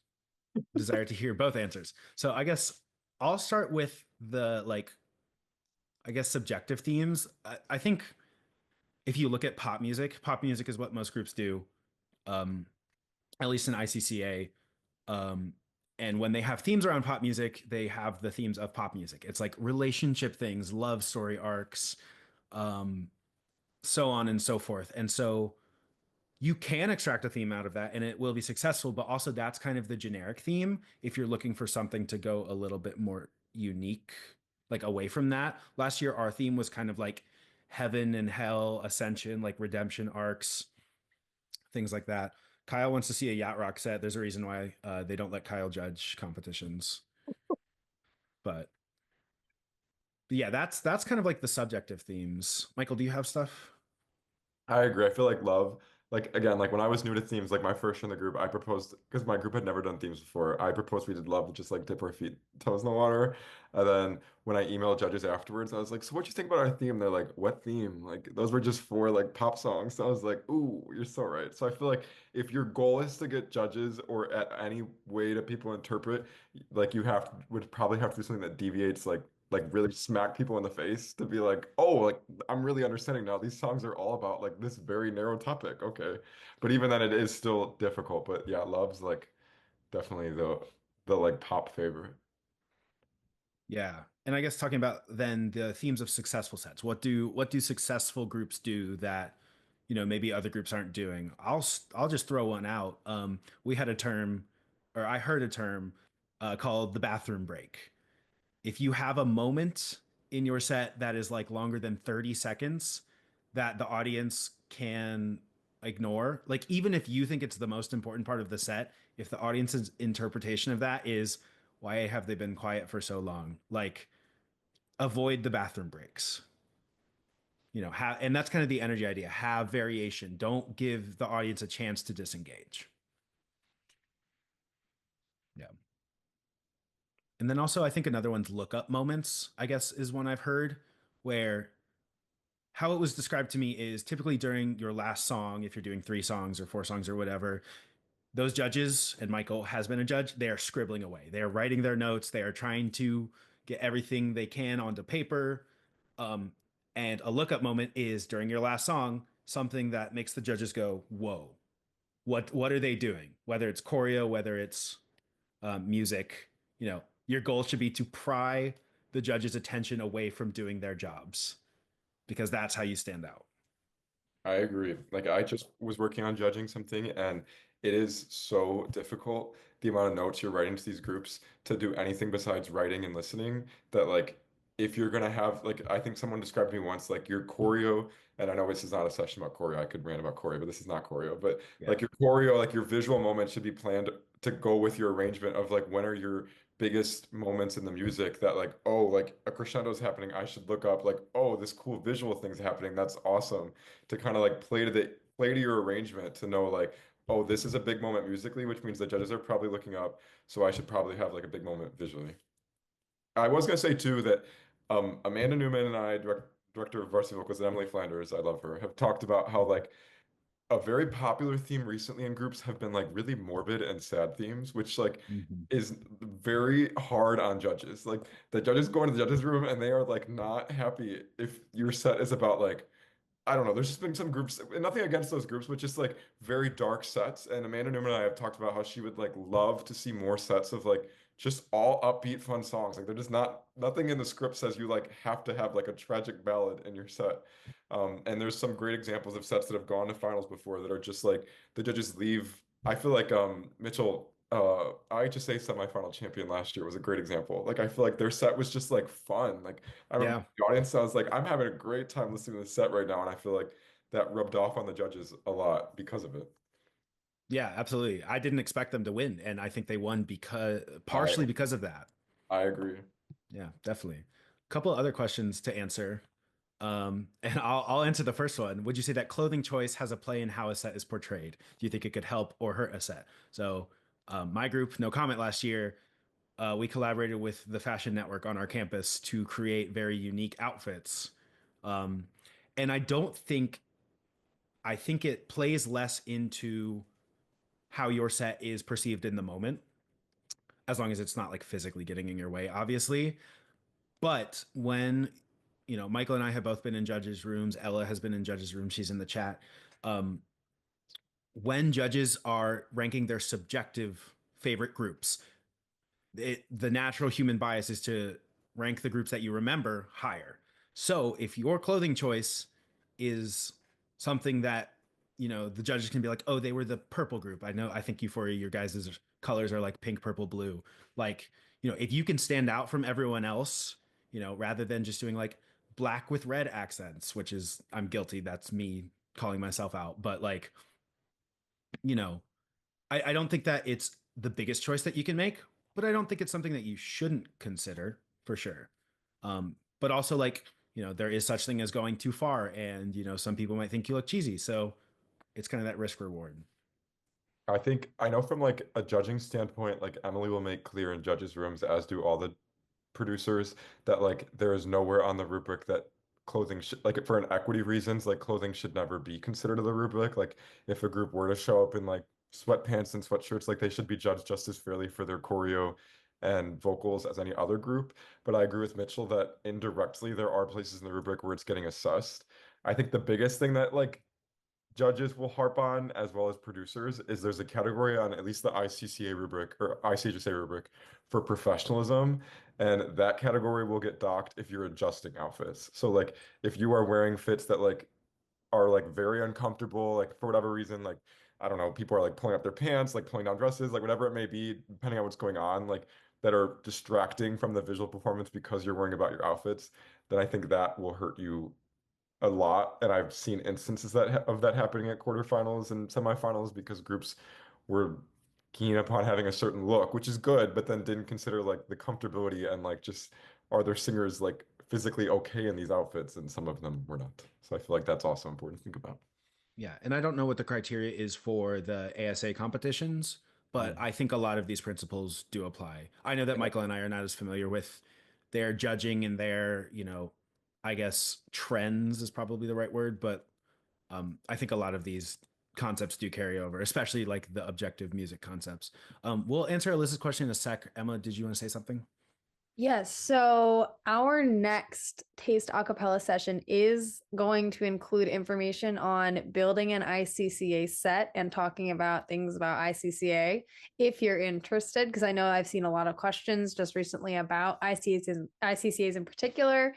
desire to hear both answers. So I guess I'll start with the subjective themes. I think if you look at pop music is what most groups do, at least in ICCA. And when they have themes around pop music, they have the themes of pop music. It's like relationship things, love story arcs, so on and so forth. And so you can extract a theme out of that and it will be successful, but also that's kind of the generic theme. If you're looking for something to go a little bit more unique, like away from that. Last year, our theme was kind of like heaven and hell, ascension, like redemption arcs, things like that. Kyle wants to see a yacht rock set. There's a reason why they don't let Kyle judge competitions. But yeah, that's kind of like the subjective themes. Michael, do you have stuff? I agree. I feel like love, like again, like when I was new to themes, like my first year in the group, I proposed because my group had never done themes before. I proposed we did love to just like dip our feet toes in the water. And then when I emailed judges afterwards, I was like, "So what you think about our theme?" They're like, "What theme?" Like those were just four like pop songs. So I was like, "Ooh, you're so right." So I feel like if your goal is to get judges or at any way to people interpret, like would probably have to do something that deviates like really smack people in the face to be like, oh, like I'm really understanding now. These songs are all about like this very narrow topic. Okay. But even then it is still difficult. But yeah, Love's like definitely the like pop favorite. Yeah. And I guess talking about then the themes of successful sets. What do successful groups do that maybe other groups aren't doing? I'll just throw one out. We had a term, or I heard a term called the bathroom break. If you have a moment in your set that is like longer than 30 seconds that the audience can ignore, like even if you think it's the most important part of the set, if the audience's interpretation of that is why have they been quiet for so long, like avoid the bathroom breaks. And that's kind of the energy idea. Have variation. Don't give the audience a chance to disengage. Yeah. And then also, I think another one's look up moments, I guess, is one I've heard where how it was described to me is typically during your last song, if you're doing 3 songs or 4 songs or whatever, those judges, and Michael has been a judge, they are scribbling away. They are writing their notes. They are trying to get everything they can onto paper. And a lookup moment is during your last song, something that makes the judges go, whoa, what are they doing? Whether it's choreo, whether it's music, your goal should be to pry the judge's attention away from doing their jobs because that's how you stand out. I agree. Like I just was working on judging something and it is so difficult the amount of notes you're writing to these groups to do anything besides writing and listening that like if you're gonna have like I think someone described me once like your choreo and I know this is not a session about choreo. I could rant about choreo, but this is not choreo. But Yeah. like your choreo, like your visual moments should be planned to go with your arrangement of like when are your biggest moments in the music that like, oh, like a crescendo is happening. I should look up like, oh, this cool visual thing's happening. That's awesome. To kind of like play to your arrangement to know like, oh, this is a big moment musically, which means the judges are probably looking up. So I should probably have like a big moment visually. I was gonna say too that Amanda Newman and I, director of Varsity Vocals, and Emily Flanders, I love her, have talked about how like a very popular theme recently in groups have been like really morbid and sad themes, which like Mhm. is very hard on judges. Like the judges go into the judges room and they are like not happy if your set is about like I don't know. There's just been some groups, nothing against those groups, but just like very dark sets. And Amanda Newman and I have talked about how she would like love to see more sets of like just all upbeat, fun songs. Like they're just nothing in the script says you like have to have like a tragic ballad in your set. And there's some great examples of sets that have gone to finals before that are just like the judges leave. I feel like Mitchell, IHSA semifinal champion last year was a great example. Like I feel like their set was just like fun. Like I remember Yeah. the audience sounds like I'm having a great time listening to the set right now, and I feel like that rubbed off on the judges a lot because of it. Yeah, absolutely. I didn't expect them to win, and I think they won because I partially because of that. I agree. Yeah, definitely. A couple other questions to answer. And I'll answer the first one. Would you say that clothing choice has a play in how a set is portrayed? Do you think it could help or hurt a set? So, my group, No Comment, last year, we collaborated with the Fashion Network on our campus to create very unique outfits. Um, and I think it plays less into how your set is perceived in the moment, as long as it's not like physically getting in your way, obviously. But when, Michael and I have both been in judges' rooms, Ella has been in judges' rooms, she's in the chat. Um, when judges are ranking their subjective favorite groups, the natural human bias is to rank the groups that you remember higher. So if your clothing choice is something that, the judges can be like, oh, they were the purple group. I think Euphoria, your guys' colors are like pink, purple, blue. Like, if you can stand out from everyone else, rather than just doing like black with red accents, which is, I'm guilty. That's me calling myself out. But like, you know, I don't think that it's the biggest choice that you can make, but I don't think it's something that you shouldn't consider for sure. But also like, there is such thing as going too far, and some people might think you look cheesy. So it's kind of that risk reward. I think I know from like a judging standpoint, like Emily will make clear in judges' rooms, as do all the producers, that like there is nowhere on the rubric that clothing should like for an equity reasons, like clothing should never be considered in the rubric. Like if a group were to show up in like sweatpants and sweatshirts, like they should be judged just as fairly for their choreo and vocals as any other group. But I agree with Mitchell that indirectly there are places in the rubric where it's getting assessed. I think the biggest thing that like judges will harp on, as well as producers, is there's a category on at least the ICCA rubric or ICHSA rubric for professionalism, and that category will get docked if you're adjusting outfits. So like if you are wearing fits that like are like very uncomfortable, like for whatever reason, like I don't know, people are like pulling up their pants, like pulling down dresses, like whatever it may be, depending on what's going on, like that are distracting from the visual performance because you're worrying about your outfits, then I think that will hurt you a lot, and I've seen instances of that happening at quarterfinals and semifinals because groups were keen upon having a certain look, which is good, but then didn't consider like the comfortability and like just are their singers like physically okay in these outfits, and some of them were not. So I feel like that's also important to think about. Yeah, and I don't know what the criteria is for the ASA competitions, but I think a lot of these principles do apply. I know that Michael and I are not as familiar with their judging and their, I guess trends is probably the right word, but I think a lot of these concepts do carry over, especially like the objective music concepts. We'll answer Alyssa's question in a sec. Emma, did you want to say something? Yes, so our next Taste Acapella session is going to include information on building an ICCA set and talking about things about ICCA. If you're interested, because I know I've seen a lot of questions just recently about ICCAs in particular.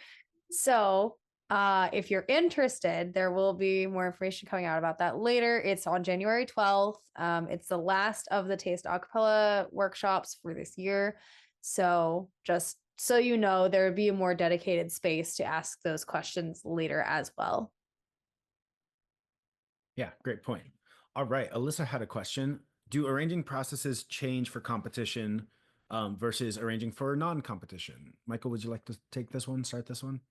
So if you're interested, there will be more information coming out about that later. It's on January 12th. It's the last of the Taste Acapella workshops for this year. So just so you know, there would be a more dedicated space to ask those questions later as well. Yeah, great point. All right, Alyssa had a question. Do arranging processes change for competition versus arranging for non-competition? Michael, would you like to take this one, start this one?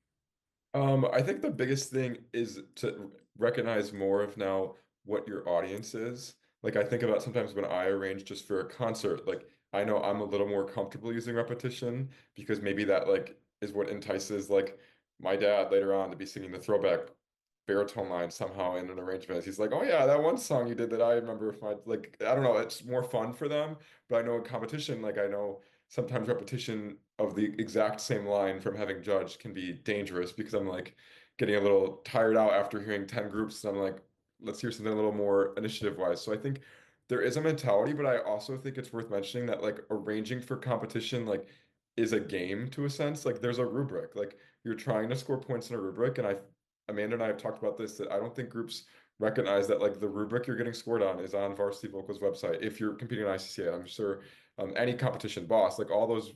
I think the biggest thing is to recognize more of now what your audience is. Like I think about sometimes when I arrange just for a concert, like I know I'm a little more comfortable using repetition because maybe that like is what entices like my dad later on to be singing the throwback baritone line somehow in an arrangement. He's like, "Oh yeah, that one song you did that I remember if my like I don't know, it's more fun for them." But I know in competition, like I know sometimes repetition of the exact same line from having judged can be dangerous because I'm like getting a little tired out after hearing 10 groups. And I'm like, let's hear something a little more initiative wise. So I think there is a mentality, but I also think it's worth mentioning that like arranging for competition, like is a game to a sense. Like there's a rubric, like you're trying to score points in a rubric. And Amanda and I have talked about this, that I don't think groups recognize that like the rubric you're getting scored on is on Varsity Vocals website. If you're competing in ICCA, I'm sure any competition boss, like all those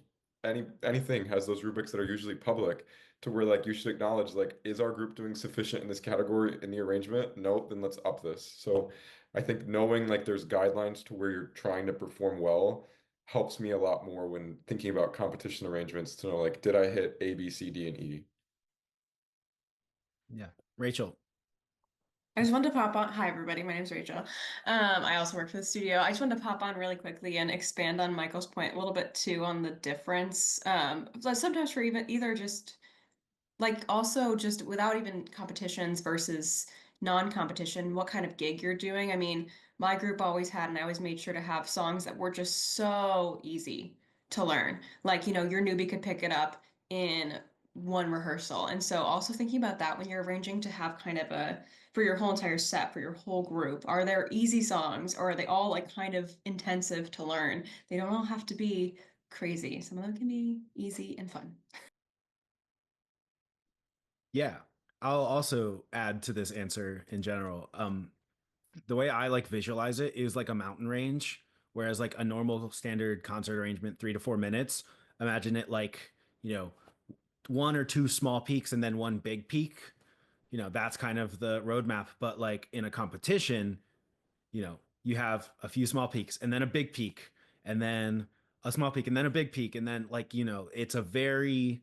anything has those rubrics that are usually public to where like you should acknowledge like is our group doing sufficient in this category in the arrangement? No, then let's up this. So I think knowing like there's guidelines to where you're trying to perform well helps me a lot more when thinking about competition arrangements to know like did I hit A, B, C, D, and E? Yeah. Rachel. I just wanted to pop on. Hi, everybody. My name is Rachel. I also work for the studio. I just wanted to pop on really quickly and expand on Michael's point a little bit too on the difference. Like sometimes for even either just like also just without even competitions versus non-competition, what kind of gig you're doing. I mean, my group always had, and I always made sure to have songs that were just so easy to learn. Like, your newbie could pick it up in one rehearsal. And so also thinking about that when you're arranging to have kind of for your whole entire set, for your whole group, are there easy songs or are they all like kind of intensive to learn? They don't all have to be crazy. Some of them can be easy and fun. Yeah. I'll also add to this answer in general. The way I like visualize it is like a mountain range, whereas like a normal standard concert arrangement, 3 to 4 minutes. Imagine it like, one or two small peaks and then one big peak. That's kind of the roadmap. But like in a competition, you have a few small peaks and then a big peak and then a small peak and then a big peak. And then like, it's a very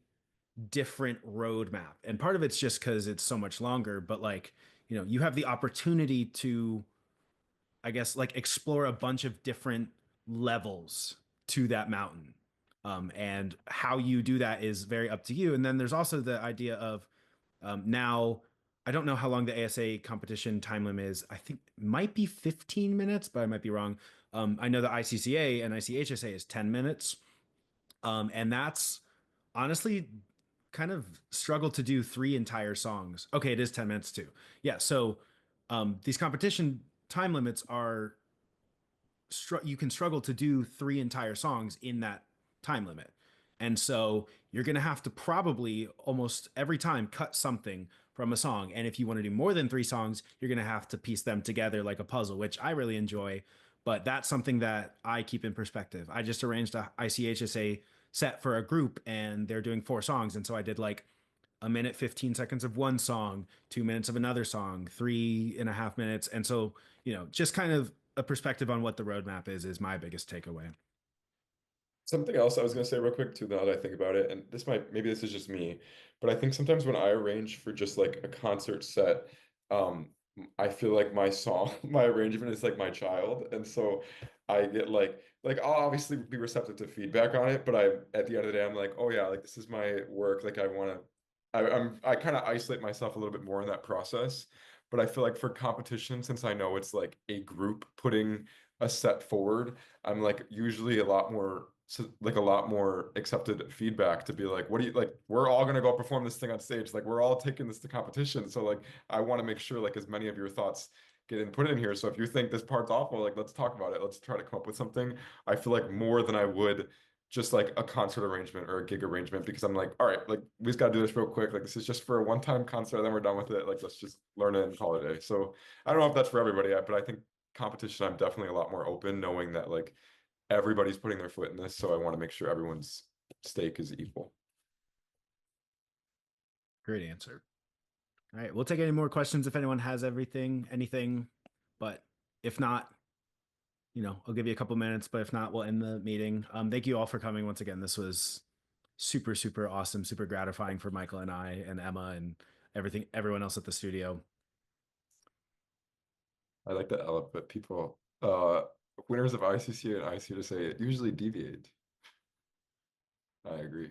different roadmap. And part of it's just because it's so much longer, but like, you have the opportunity to, I guess, like explore a bunch of different levels to that mountain. And how you do that is very up to you. And then there's also the idea of now, I don't know how long the ASA competition time limit is. I think it might be 15 minutes, but I might be wrong. I know the ICCA and ICHSA is 10 minutes. And that's honestly kind of struggle to do 3 entire songs. Okay, it is 10 minutes too. Yeah, so these competition time limits are you can struggle to do 3 entire songs in that time limit. And so you're going to have to probably almost every time cut something from a song. And if you want to do more than 3 songs, you're going to have to piece them together like a puzzle, which I really enjoy. But that's something that I keep in perspective. I just arranged a ICHSA set for a group and they're doing 4 songs. And so I did like a minute, 15 seconds of one song, 2 minutes of another song, 3.5 minutes. And so, just kind of a perspective on what the roadmap is my biggest takeaway. Something else I was gonna say real quick too, now that I think about it, and maybe this is just me, but I think sometimes when I arrange for just like a concert set, I feel like my song, my arrangement is like my child, and so I get like I'll obviously be receptive to feedback on it, but at the end of the day I'm like, oh yeah, like this is my work, like I kind of isolate myself a little bit more in that process, but I feel like for competition, since I know it's like a group putting a set forward, I'm like usually a lot more like a lot more accepted feedback to be like, what do you like? We're all gonna go perform this thing on stage. Like we're all taking this to competition. So like I want to make sure like as many of your thoughts get input in here. So if you think this part's awful, like let's talk about it. Let's try to come up with something. I feel like more than I would just like a concert arrangement or a gig arrangement because I'm like, all right, like we just gotta do this real quick. Like this is just for a one-time concert, then we're done with it. Like let's just learn it and call it a day. So I don't know if that's for everybody, but I think competition, I'm definitely a lot more open, knowing that like everybody's putting their foot in this, so I want to make sure everyone's stake is equal. Great answer. All right, we'll take any more questions if anyone has anything But if not, I'll give you a couple minutes, but if not, we'll end the meeting. Thank you all for coming once again. This was super, super awesome, super gratifying for Michael and I and Emma and everyone else at the studio. I like that element, but people, winners of ICCA and ICCA usually deviate. I agree.